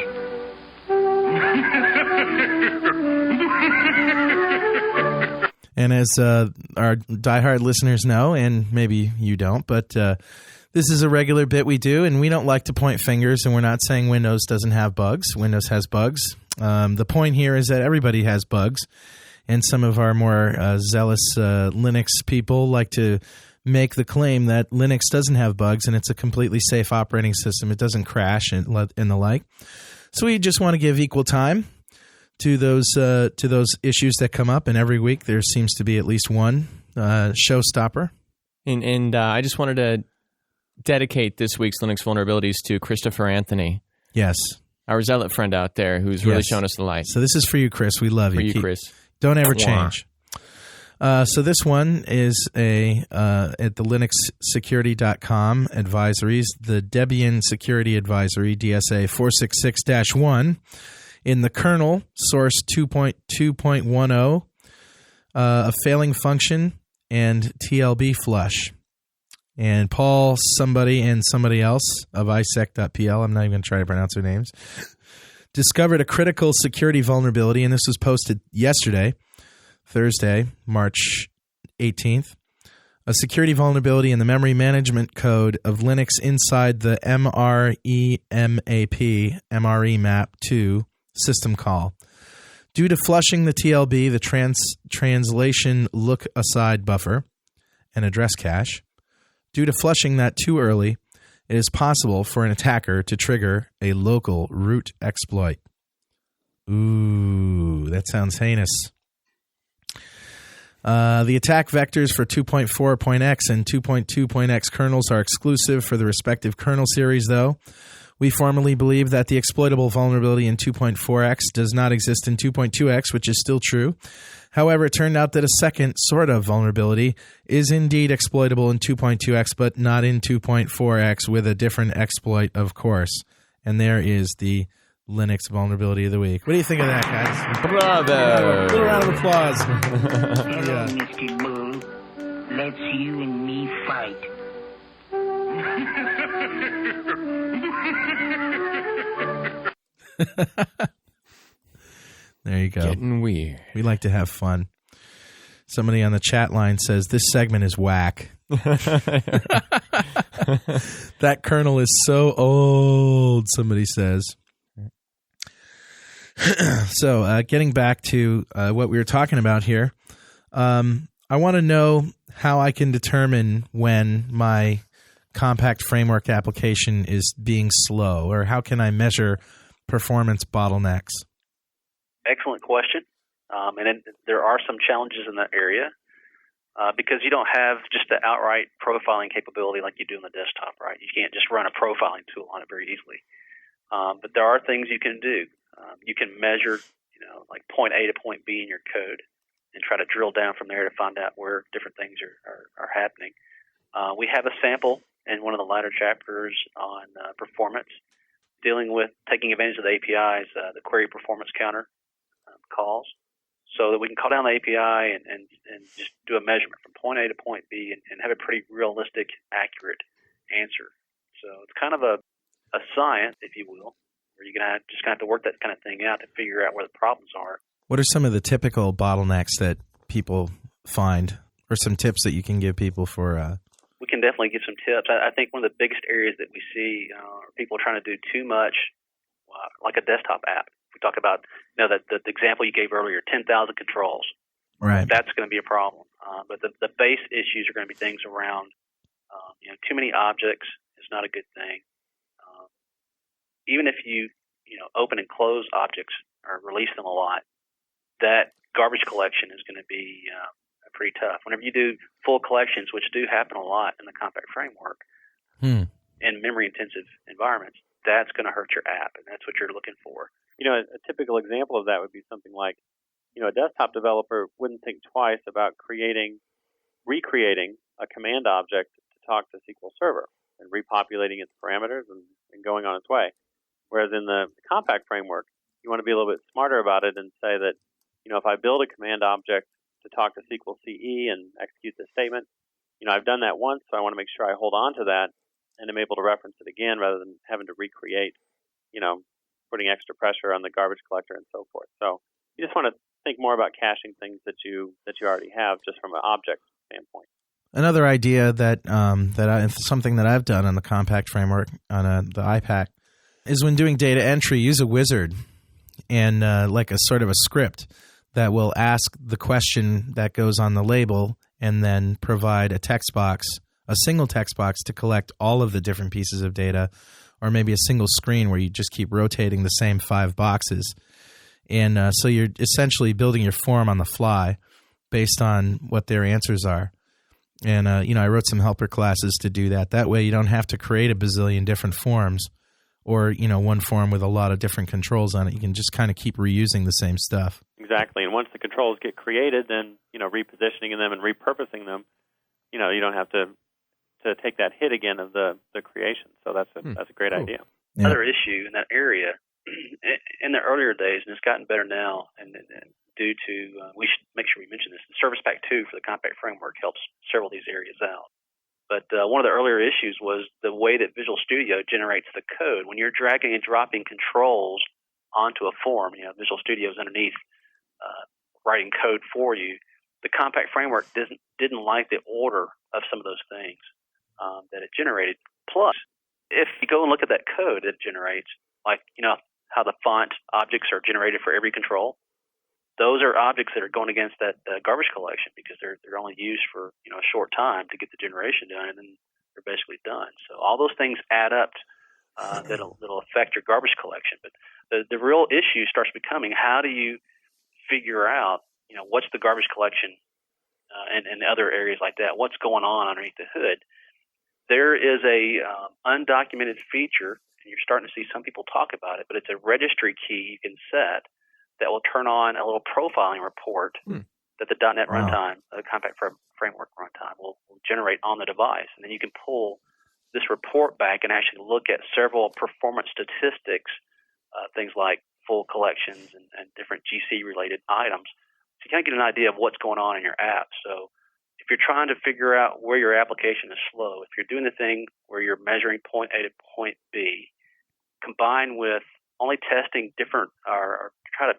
And as our diehard listeners know, and maybe you don't, but this is a regular bit we do, and we don't like to point fingers, and we're not saying Windows doesn't have bugs. Windows has bugs. The point here is that everybody has bugs, and some of our more zealous Linux people like to make the claim that Linux doesn't have bugs and it's a completely safe operating system. It doesn't crash and the like. So we just want to give equal time to those issues that come up, and every week there seems to be at least one showstopper. And I just wanted to dedicate this week's Linux vulnerabilities to Christopher Anthony. Yes. Our zealot friend out there who's really shown us the light. So this is for you, Chris. We love you. For you, Chris. Don't ever change. So this one is at the linuxsecurity.com advisories, the Debian Security Advisory, DSA 466-1, in the kernel, source 2.2.10, a failing function, and TLB flush. And Paul, somebody, and somebody else of isec.pl, I'm not even going to try to pronounce their names, discovered a critical security vulnerability, and this was posted yesterday, Thursday, March 18th, a security vulnerability in the memory management code of Linux inside the MRE map 2 system call. Due to flushing the TLB, the translation look aside buffer and address cache, due to flushing that too early, it is possible for an attacker to trigger a local root exploit. Ooh, that sounds heinous. The attack vectors for 2.4.x and 2.2.x kernels are exclusive for the respective kernel series, though. We formally believe that the exploitable vulnerability in 2.4x does not exist in 2.2x, which is still true. However, it turned out that a second sort of vulnerability is indeed exploitable in 2.2x, but not in 2.4x, with a different exploit, of course. And there is the Linux Vulnerability of the Week. What do you think of that, guys? Bravo! A little round of applause. Hello, Mr. Bull. Let's you and me fight. There you go. Getting weird. We like to have fun. Somebody on the chat line says, this segment is whack. That kernel is so old, somebody says. So getting back to what we were talking about here, I want to know how I can determine when my compact framework application is being slow, or how can I measure performance bottlenecks? Excellent question. And there are some challenges in that area because you don't have just the outright profiling capability like you do on the desktop, right? You can't just run a profiling tool on it very easily. But there are things you can do. You can measure, like point A to point B in your code and try to drill down from there to find out where different things are happening. We have a sample in one of the latter chapters on performance, dealing with taking advantage of the APIs, the query performance counter calls, so that we can call down the API and just do a measurement from point A to point B and have a pretty realistic, accurate answer. So it's kind of a science, if you will, where you're going to just have to work that kind of thing out to figure out where the problems are. What are some of the typical bottlenecks that people find, or some tips that you can give people for? We can definitely give some tips. I think one of the biggest areas that we see are people trying to do too much, like a desktop app. We talk about, the example you gave earlier, 10,000 controls. Right. That's going to be a problem. But the base issues are going to be things around, too many objects is not a good thing. Even if you, open and close objects or release them a lot, that garbage collection is going to be pretty tough. Whenever you do full collections, which do happen a lot in the compact framework, in memory-intensive environments, that's going to hurt your app, and that's what you're looking for. A typical example of that would be something like, a desktop developer wouldn't think twice about recreating a command object to talk to SQL Server and repopulating its parameters and going on its way. Whereas in the compact framework, you want to be a little bit smarter about it and say that, if I build a command object to talk to SQL CE and execute this statement, I've done that once, so I want to make sure I hold on to that and I'm able to reference it again rather than having to recreate, putting extra pressure on the garbage collector and so forth. So you just want to think more about caching things that you already have just from an object standpoint. Another idea that something that I've done on the compact framework on the iPack is when doing data entry, use a wizard and like a sort of a script that will ask the question that goes on the label and then provide a text box, a single text box to collect all of the different pieces of data, or maybe a single screen where you just keep rotating the same 5 boxes. And so you're essentially building your form on the fly based on what their answers are. And, I wrote some helper classes to do that. That way you don't have to create a bazillion different forms or, one form with a lot of different controls on it. You can just kind of keep reusing the same stuff. Exactly. And once the controls get created, then, repositioning them and repurposing them, you don't have to take that hit again of the creation. So that's a great idea. Yeah. Another issue in that area, in the earlier days, and it's gotten better now, and due to, we should make sure we mention this, the Service Pack 2 for the compact framework helps several of these areas out. But one of the earlier issues was the way that Visual Studio generates the code. When you're dragging and dropping controls onto a form, Visual Studio is underneath writing code for you. The compact framework didn't like the order of some of those things that it generated. Plus, if you go and look at that code that it generates, like how the font objects are generated for every control, those are objects that are going against that garbage collection because they're only used for a short time to get the generation done, and then they're basically done. So all those things add up that'll affect your garbage collection. But the real issue starts becoming, how do you figure out what's the garbage collection and other areas like that? What's going on underneath the hood? There is a undocumented feature, and you're starting to see some people talk about it, but it's a registry key you can set that will turn on a little profiling report that the .NET runtime, the compact framework runtime, will generate on the device. And then you can pull this report back and actually look at several performance statistics, things like full collections and different GC-related items. So you kind of get an idea of what's going on in your app. So if you're trying to figure out where your application is slow, if you're doing the thing where you're measuring point A to point B, combined with only testing different or try to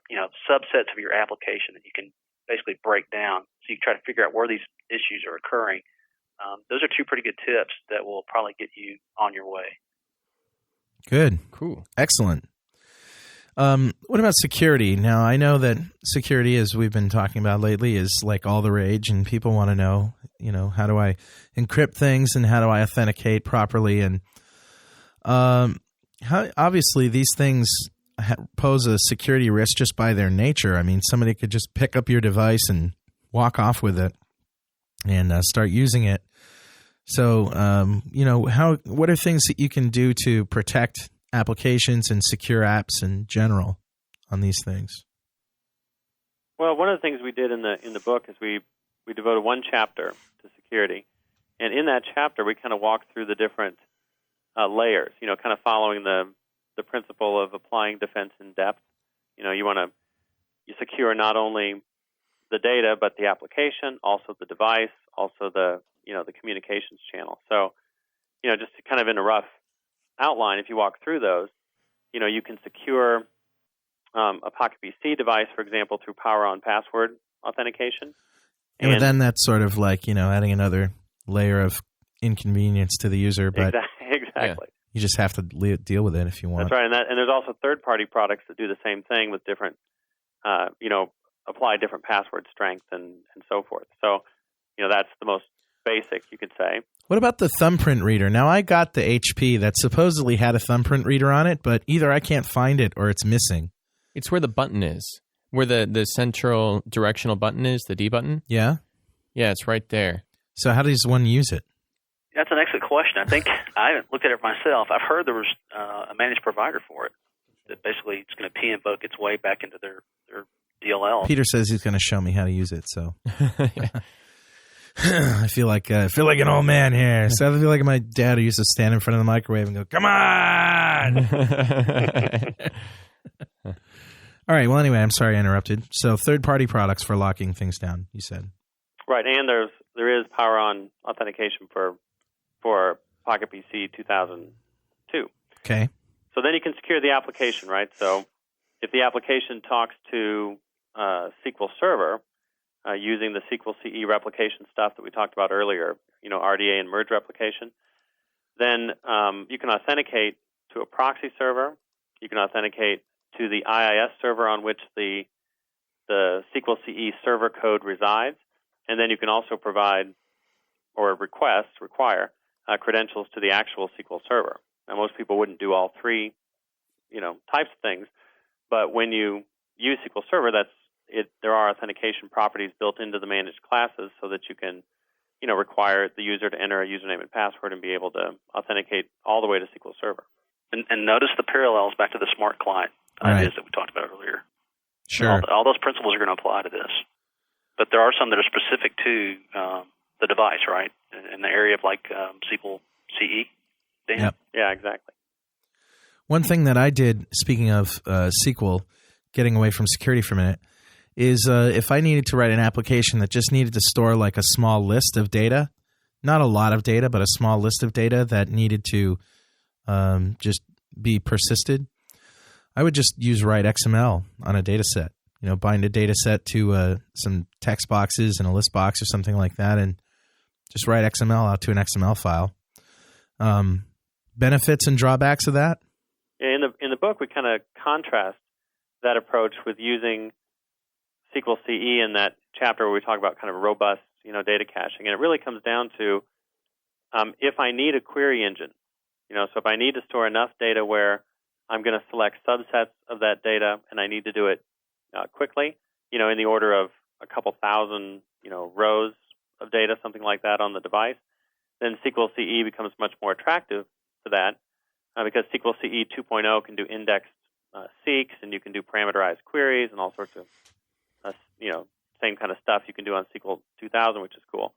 subsets of your application that you can basically break down, so you try to figure out where these issues are occurring. Those are 2 pretty good tips that will probably get you on your way. Good. Cool. Excellent. What about security? Now, I know that security, as we've been talking about lately, is like all the rage, and people want to know, how do I encrypt things and how do I authenticate properly? And how obviously these things pose a security risk just by their nature. I mean, somebody could just pick up your device and walk off with it and start using it. So, what are things that you can do to protect applications and secure apps in general on these things? Well, one of the things we did in the book is we devoted one chapter to security, and in that chapter we kind of walked through the different layers. Kind of following the principle of applying defense in depth. You secure not only the data but the application, also the device, also the communications channel. So, just to kind of in a rough outline, if you walk through those, you can secure a Pocket PC device, for example, through power-on password authentication. And then that's sort of like, adding another layer of inconvenience to the user. But exactly. You just have to deal with it if you want. That's right. And there's also third-party products that do the same thing with different, apply different password strength and so forth. So, that's the most basic, you could say. What about the thumbprint reader? Now, I got the HP that supposedly had a thumbprint reader on it, but either I can't find it or it's missing. It's where the button is, where the central directional button is, the D button. Yeah? Yeah, it's right there. So how does one use it? That's an excellent question. I think I haven't looked at it myself. I've heard there was a managed provider for it. That basically it's going to pInvoke its way back into their DLL. Peter says he's going to show me how to use it, so... I feel like an old man here. So I feel like my dad who used to stand in front of the microwave and go, "Come on!" All right. Well, anyway, I'm sorry I interrupted. So, third-party products for locking things down. You said right, and there is power-on authentication for Pocket PC 2002. Okay. So then you can secure the application, right? So if the application talks to SQL Server. Using the SQL CE replication stuff that we talked about earlier, RDA and merge replication, then you can authenticate to a proxy server. You can authenticate to the IIS server on which the SQL CE server code resides, and then you can also provide or require credentials to the actual SQL server. Now, most people wouldn't do all three, types of things, but when you use SQL Server, there are authentication properties built into the managed classes so that you can, require the user to enter a username and password and be able to authenticate all the way to SQL Server. And notice the parallels back to the smart client ideas that we talked about earlier. Sure. All those principles are going to apply to this. But there are some that are specific to the device, right? In the area of like SQL CE. Dan? Yep. Yeah, exactly. One thing that I did, speaking of SQL, getting away from security for a minute, is if I needed to write an application that just needed to store like a small list of data, not a lot of data, but a small list of data that needed to just be persisted, I would just use write XML on a data set. Bind a data set to some text boxes and a list box or something like that, and just write XML out to an XML file. Benefits and drawbacks of that? In the book, we kind of contrast that approach with using SQL CE in that chapter where we talk about kind of robust, data caching. And it really comes down to if I need a query engine, so if I need to store enough data where I'm going to select subsets of that data and I need to do it quickly, in the order of a couple thousand, rows of data, something like that on the device, then SQL CE becomes much more attractive for that because SQL CE 2.0 can do indexed seeks and you can do parameterized queries and all sorts of same kind of stuff you can do on SQL 2000, which is cool.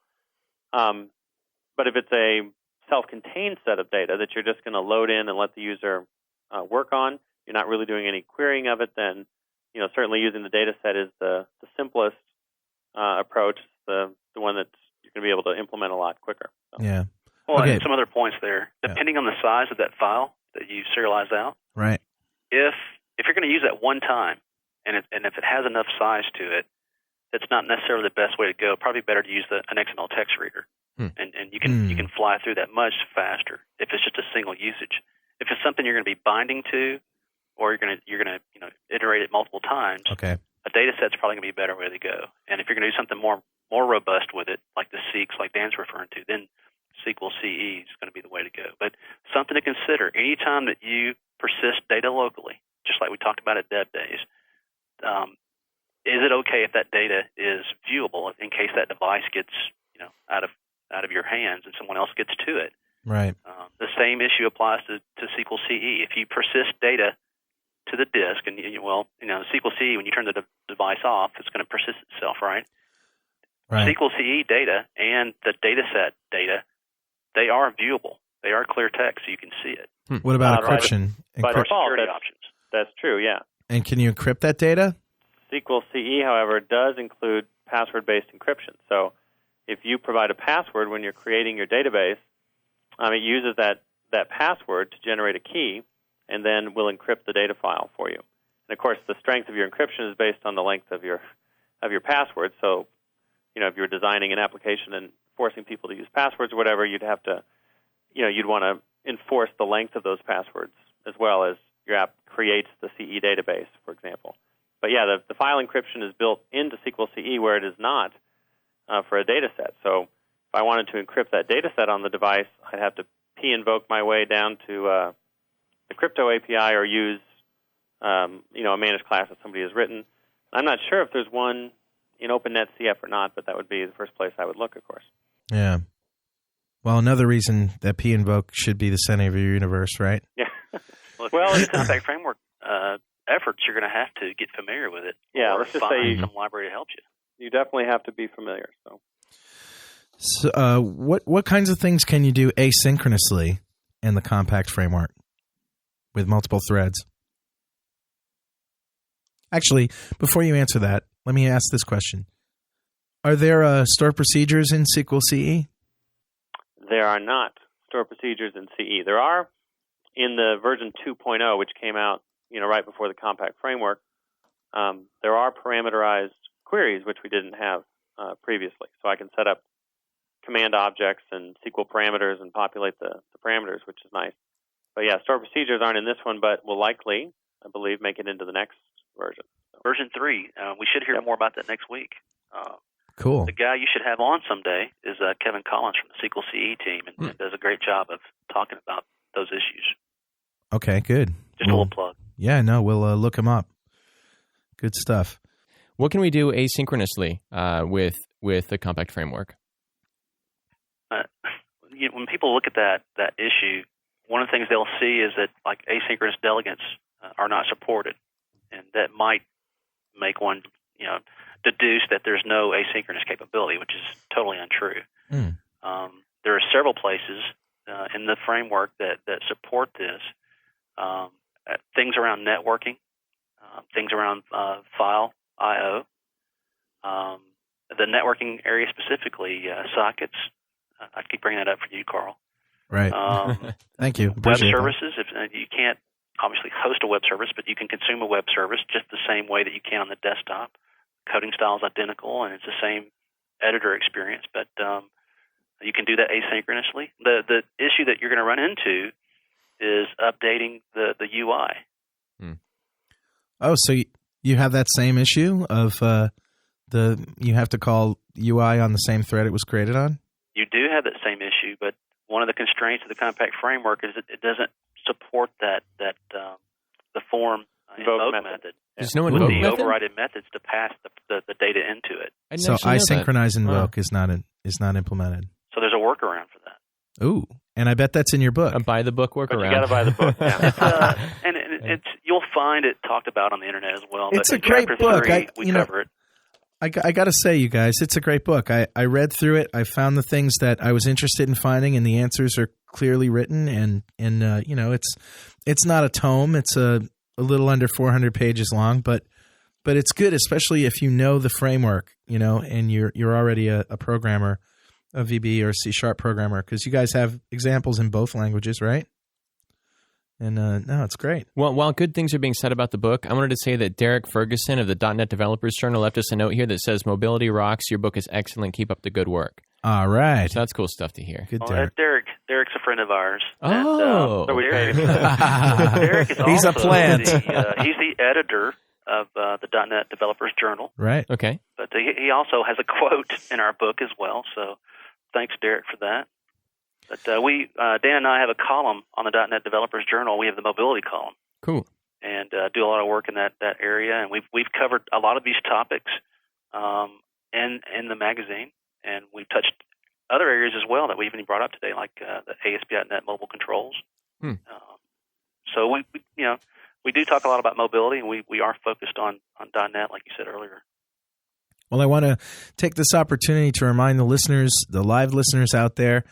But if it's a self-contained set of data that you're just going to load in and let the user work on, you're not really doing any querying of it, then certainly using the data set is the simplest approach, the one that you're going to be able to implement a lot quicker. So. Yeah. Well, okay. and some other points there. Depending on the size of that file that you serialize out, right? If you're going to use that one time, and if it has enough size to it, it's not necessarily the best way to go. Probably better to use an XML text reader, and you can fly through that much faster if it's just a single usage. If it's something you're going to be binding to, or you're gonna iterate it multiple times, Okay. a data set's probably going to be a better way to go. And if you're going to do something more robust with it, like the Seeks, like Dan's referring to, then SQL CE is going to be the way to go. But something to consider, anytime that you persist data locally, just like we talked about at Dev Days, is it okay if that data is viewable in case that device gets out of your hands and someone else gets to it? Right. The same issue applies to SQL CE. If you persist data to the disk, and SQL CE, when you turn the device off, it's going to persist itself, right? Right. SQL CE data and the data set data, they are viewable. They are clear text, so you can see it. What about Right. encryption? By Or default, security options. that's true, yeah. And can you encrypt that data? SQL CE, however, does include password-based encryption. So if you provide a password when you're creating your database, it uses that password to generate a key, and then will encrypt the data file for you. And of course, the strength of your encryption is based on the length of your password. So, if you're designing an application and forcing people to use passwords or whatever, you'd have to, you'd want to enforce the length of those passwords as well as your app creates the CE database, for example. But yeah, the file encryption is built into SQL CE where it is not for a data set. So if I wanted to encrypt that data set on the device, I'd have to pInvoke my way down to the crypto API or use a managed class that somebody has written. I'm not sure if there's one in OpenNet CF or not, but that would be the first place I would look, of course. Yeah. Well, another reason that pInvoke should be the center of your universe, right? Yeah. Well, in Contact Framework efforts, you're going to have to get familiar with it. Yeah, or let's just find say some library to help you. You definitely have to be familiar. So, what kinds of things can you do asynchronously in the Compact Framework with multiple threads? Actually, before you answer that, let me ask this question. Are there stored procedures in SQL CE? There are not stored procedures in CE. There are in the version 2.0, which came out right before the Compact Framework. There are parameterized queries, which we didn't have previously. So I can set up command objects and SQL parameters and populate the parameters, which is nice. But yeah, stored procedures aren't in this one, but will likely, I believe, make it into the next version. Version 3, we should hear more about that next week. Cool. The guy you should have on someday is Kevin Collins from the SQL CE team, and does a great job of talking about those issues. Okay, good. Just a little plug. Yeah, no, we'll look him up. Good stuff. What can we do asynchronously with the Compact Framework? When people look at that issue, one of the things they'll see is that like asynchronous delegates are not supported, and that might make one deduce that there's no asynchronous capability, which is totally untrue. There are several places in the framework that support this. Things around networking, things around file I/O, the networking area specifically, sockets. I keep bringing that up for you, Carl. Right. Thank you. Web Appreciate services. If you can't obviously host a web service, but you can consume a web service just the same way that you can on the desktop. Coding style is identical, and it's the same editor experience, but you can do that asynchronously. The issue that you're going to run into is updating the UI. Oh, so you have that same issue of you have to call UI on the same thread it was created on? You do have that same issue, but one of the constraints of the Compact Framework is that it doesn't support the form invoke method. There's no with invoke the method? overridden methods to pass the data into it. So isynchronize invoke is not implemented. So there's a workaround for that. Ooh, and I bet that's in your book. A buy the book workaround. But you got to buy the book. Yeah. And it's you'll find it talked about on the internet as well. It's but a great chapter book. 3, we cover it. I got to say, you guys, it's a great book. I read through it. I found the things that I was interested in finding, and the answers are clearly written. And it's not a tome. It's a little under 400 pages long, but it's good, especially if you know the framework, and you're already a programmer, a VB or C# programmer, because you guys have examples in both languages, right? And no, it's great. Well, while good things are being said about the book, I wanted to say that Derek Ferguson of the .NET Developers Journal left us a note here that says, "Mobility rocks. Your book is excellent. Keep up the good work." All right. So that's cool stuff to hear. Good, Well, Derek. Derek's a friend of ours. Oh. And, Derek is He's a also plant. He's the editor of the .NET Developers Journal. Right. Okay. But he also has a quote in our book as well. So thanks, Derek, for that. But Dan and I have a column on the .NET Developers Journal. We have the mobility column. Cool. And do a lot of work in that area. And we've covered a lot of these topics in the magazine. And we've touched other areas as well that we even brought up today, like the ASP.NET mobile controls. So we do talk a lot about mobility, and we are focused on .NET, like you said earlier. Well, I want to take this opportunity to remind the listeners, the live listeners out there,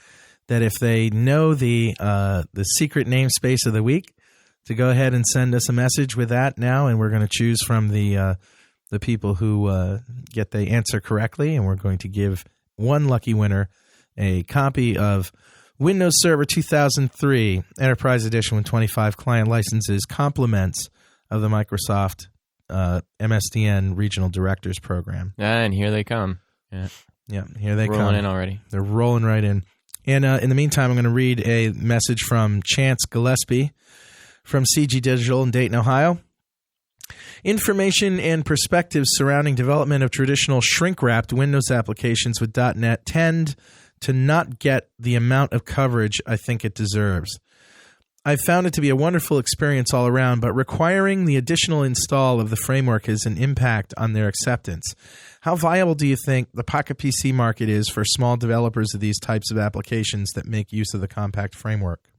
that if they know the secret namespace of the week, to go ahead and send us a message with that now, and we're going to choose from the people who get the answer correctly, and we're going to give one lucky winner a copy of Windows Server 2003 Enterprise Edition with 25 client licenses, compliments of the Microsoft MSDN Regional Directors Program. And here they come. Yeah, here they come. Rolling in already. They're rolling right in. And in the meantime, I'm going to read a message from Chance Gillespie from CG Digital in Dayton, Ohio. Information and perspectives surrounding development of traditional shrink-wrapped Windows applications with .NET tend to not get the amount of coverage I think it deserves. I've found it to be a wonderful experience all around, but requiring the additional install of the framework has an impact on their acceptance. How viable do you think the Pocket PC market is for small developers of these types of applications that make use of the compact framework?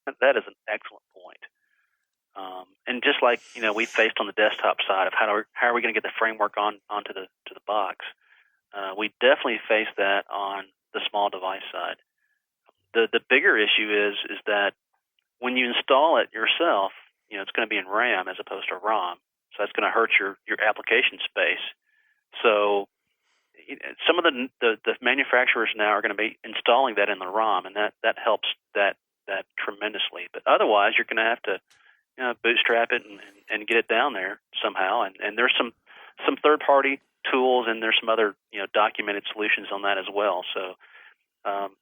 That is an excellent point. And just like we faced on the desktop side of how are we going to get the framework onto the box, we definitely face that on the small device side. The bigger issue is that when you install it yourself, it's going to be in RAM as opposed to ROM, so that's going to hurt your application space. So some of the manufacturers now are going to be installing that in the ROM, and that helps that tremendously. But otherwise, you're going to have to bootstrap it and get it down there somehow. And there's some third-party tools, and there's some other documented solutions on that as well. So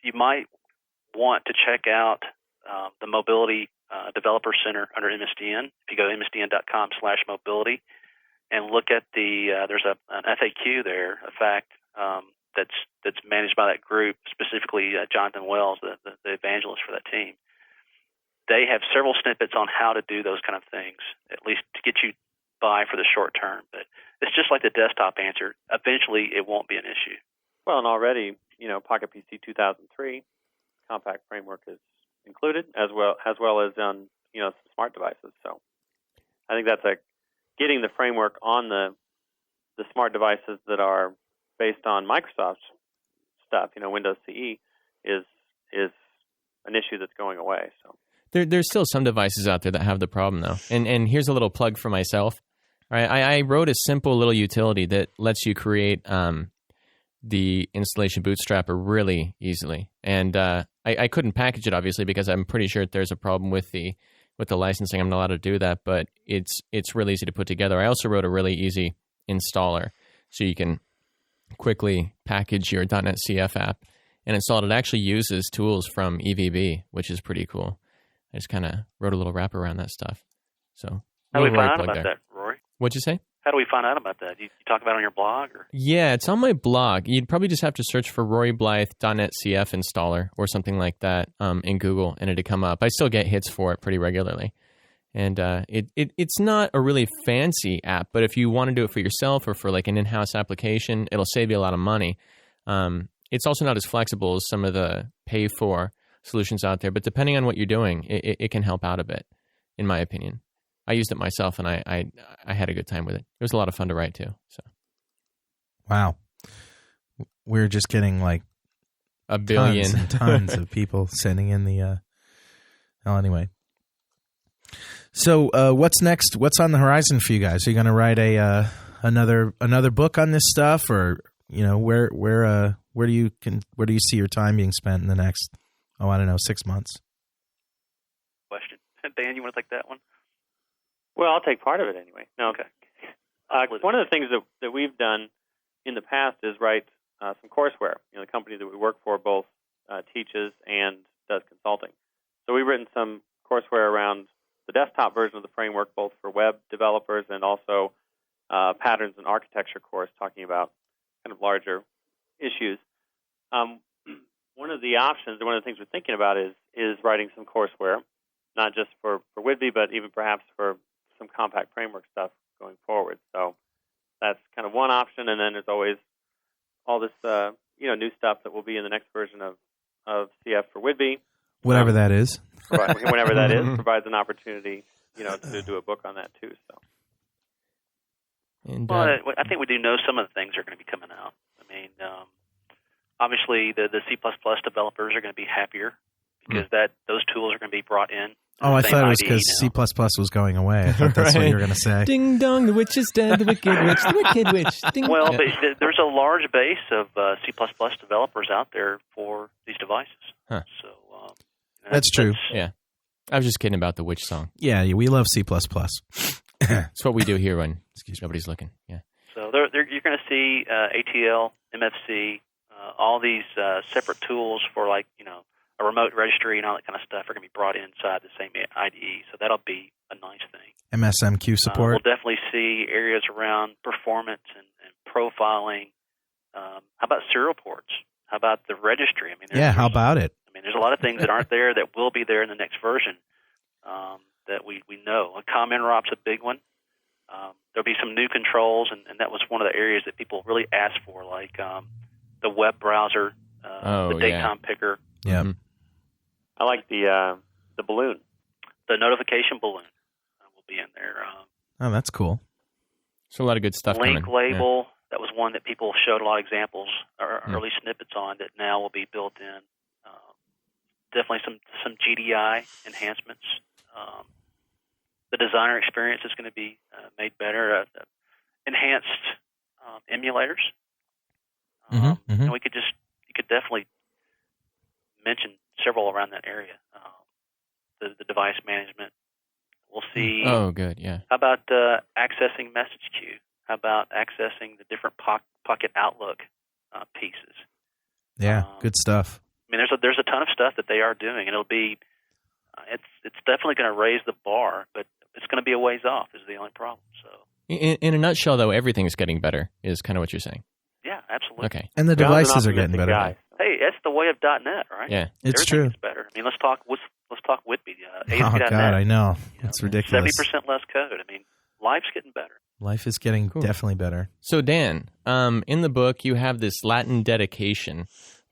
you might want to check out the Mobility Developer Center under MSDN. If you go to msdn.com/mobility and look at there's an FAQ there, a fact that's managed by that group, specifically Jonathan Wells, the evangelist for that team. They have several snippets on how to do those kind of things, at least to get you by for the short term. But it's just like the desktop answer. Eventually, it won't be an issue. Well, and already, Pocket PC 2003 compact framework is included, as well as on some smart devices. So I think that's getting the framework on the smart devices that are based on Microsoft's stuff. Windows CE is an issue that's going away. So there's still some devices out there that have the problem though. And here's a little plug for myself. All right, I wrote a simple little utility that lets you create the installation bootstrapper really easily, and I couldn't package it obviously because I'm pretty sure there's a problem with the licensing. I'm not allowed to do that, but it's really easy to put together. I also wrote a really easy installer so you can quickly package your .NET CF app and install it. It actually uses tools from EVB, which is pretty cool. I just kind of wrote a little wrap around that stuff. So how do we find out about that, Rory? What'd you say? How do we find out about that? You talk about it on your blog? Or? Yeah, it's on my blog. You'd probably just have to search for Rory Blythe .NET CF installer or something like that in Google, and it'd come up. I still get hits for it pretty regularly. And it's not a really fancy app, but if you want to do it for yourself or for like an in-house application, it'll save you a lot of money. It's also not as flexible as some of the pay-for solutions out there, but depending on what you're doing, it can help out a bit, in my opinion. I used it myself, and I had a good time with it. It was a lot of fun to write, too. So, wow. We're just getting, like, a billion. Tons and tons of people sending in the... anyway. So, what's next? What's on the horizon for you guys? Are you going to write another book on this stuff, or where do you see your time being spent in the next 6 months? Question, Dan, you want to take that one? Well, I'll take part of it anyway. No, okay. One of the things that we've done in the past is write some courseware. The company that we work for both teaches and does consulting. So we've written some courseware around the desktop version of the framework, both for web developers and also patterns and architecture course talking about kind of larger issues. One of the options, or one of the things we're thinking about is writing some courseware, not just for Whitby, but even perhaps for some compact framework stuff going forward. So that's kind of one option, and then there's always all this new stuff that will be in the next version of CF for Whitby. Whatever that is. Whenever that is, provides an opportunity, to do a book on that too. So. And, Well, I think we do know some of the things are going to be coming out. I mean, obviously the C++ developers are going to be happier because those tools are going to be brought in. Oh, I Same thought it was IDE because now. C++ was going away. I thought that's what you were going to say. Ding dong, the witch is dead, the wicked witch, the wicked witch. Ding. Well, Yeah. but there's a large base of C++ developers out there for these devices. Huh. So That's true. Yeah. I was just kidding about the witch song. Yeah, we love C++. It's what we do here when nobody's looking. Yeah. So you're going to see ATL, MFC, all these separate tools for a remote registry and all that kind of stuff are going to be brought inside the same IDE. So that'll be a nice thing. MSMQ support. We'll definitely see areas around performance and profiling. How about serial ports? How about the registry? I mean, How about it? I mean, there's a lot of things that aren't there that will be there in the next version that we know. A COM interrupt's a big one. There'll be some new controls, and that was one of the areas that people really asked for, like the web browser, the Daytime picker. Yeah. Mm-hmm. I like the balloon. The notification balloon will be in there. Oh, that's cool. So a lot of good stuff Link coming. label, that was one that people showed a lot of examples or early snippets on that now will be built in. Definitely some GDI enhancements. The designer experience is going to be made better. Enhanced emulators. And you could definitely mention several around that area. The device management. We'll see. Oh, good. Yeah. How about accessing message queue? How about accessing the different Pocket Outlook pieces? Yeah, good stuff. I mean, there's a ton of stuff that they are doing, and it'll be it's definitely going to raise the bar, but it's going to be a ways off. Is the only problem. So, in a nutshell, though, everything's getting better. Is kind of what you're saying. yeah, absolutely. Okay. And the John's an devices are getting optimistic better. guy. Hey, that's the way of .NET, right? Yeah. It's Everything true. gets better. I mean, let's talk Whitby. Oh, ASP.NET. God, I know. It's ridiculous. 70% less code. I mean, life's getting better. Life is getting definitely better. So, Dan, in the book, you have this Latin dedication.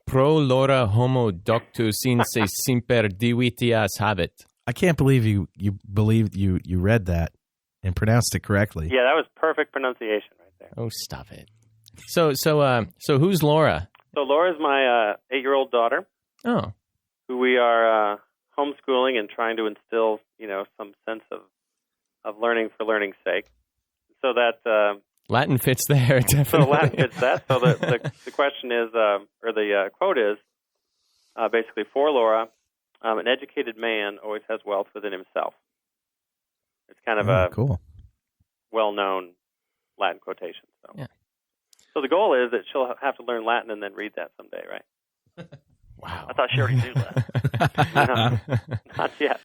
Pro lora homo doctus inse semper divitias habet. I can't believe you believed you read that and pronounced it correctly. Yeah, that was perfect pronunciation right there. Oh, stop it. So who's Laura? So Laura's my 8-year-old daughter, Oh, who we are homeschooling and trying to instill, some sense of learning for learning's sake. So that Latin fits there, definitely. so Latin fits that. So the question is, or the quote is, basically for Laura, an educated man always has wealth within himself. It's kind of a cool. well-known Latin quotation. So. Yeah. So the goal is that she'll have to learn Latin and then read that someday, right? Wow. I thought she already knew that. Not yet.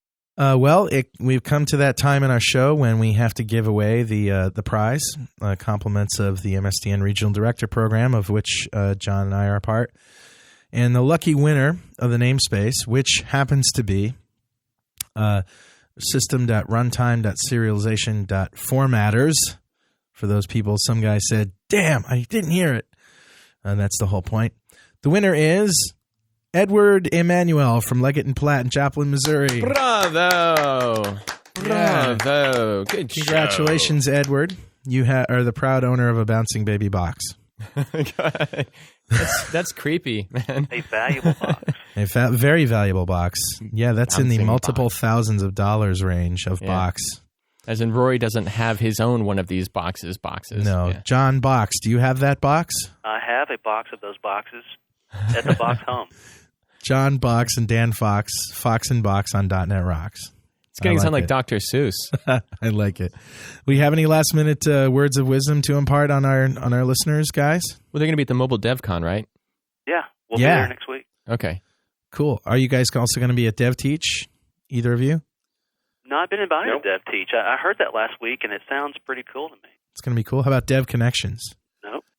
We've come to that time in our show when we have to give away the prize, compliments of the MSDN Regional Director Program, of which John and I are a part. And the lucky winner of the namespace, which happens to be system.runtime.serialization.formatters. For those people, some guy said, damn, I didn't hear it. And that's the whole point. The winner is Edward Emanuel from Leggett and Platt in Joplin, Missouri. Bravo. Bravo. Good show. Congratulations, Edward. You are the proud owner of a bouncing baby box. That's creepy, man. A valuable box. A very valuable box. Yeah, that's in the Bouncing multiple box. thousands of dollars range of box. As in, Rory doesn't have his own one of these boxes. No. Yeah. John Box, do you have that box? I have a box of those boxes at the box home. John Box and Dan Fox, Fox and Box on .NET Rocks. It's getting to sound like it. Dr. Seuss. I like it. We have any last minute words of wisdom to impart on our listeners, guys? Well, they're going to be at the Mobile DevCon, right? Yeah, we'll be there next week. Okay. Cool. Are you guys also going to be at DevTeach? Either of you? No, I've been invited Nope. to DevTeach. I heard that last week, and it sounds pretty cool to me. It's going to be cool. How about Dev Connections?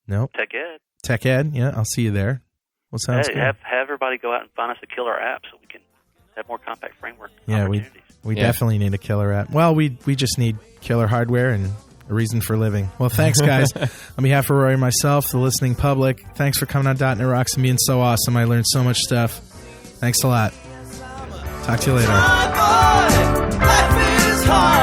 Nope. Tech Ed. Tech Ed? Yeah, I'll see you there. Well, sounds Hey, good. have everybody go out and find us a killer app so we can have more compact framework Yeah, opportunities. we definitely need a killer app. Well, we just need killer hardware and a reason for living. Well, thanks, guys. On behalf of Rory and myself, the listening public, thanks for coming on .NET Rocks and being so awesome. I learned so much stuff. Thanks a lot. Talk to you later. Life is hard.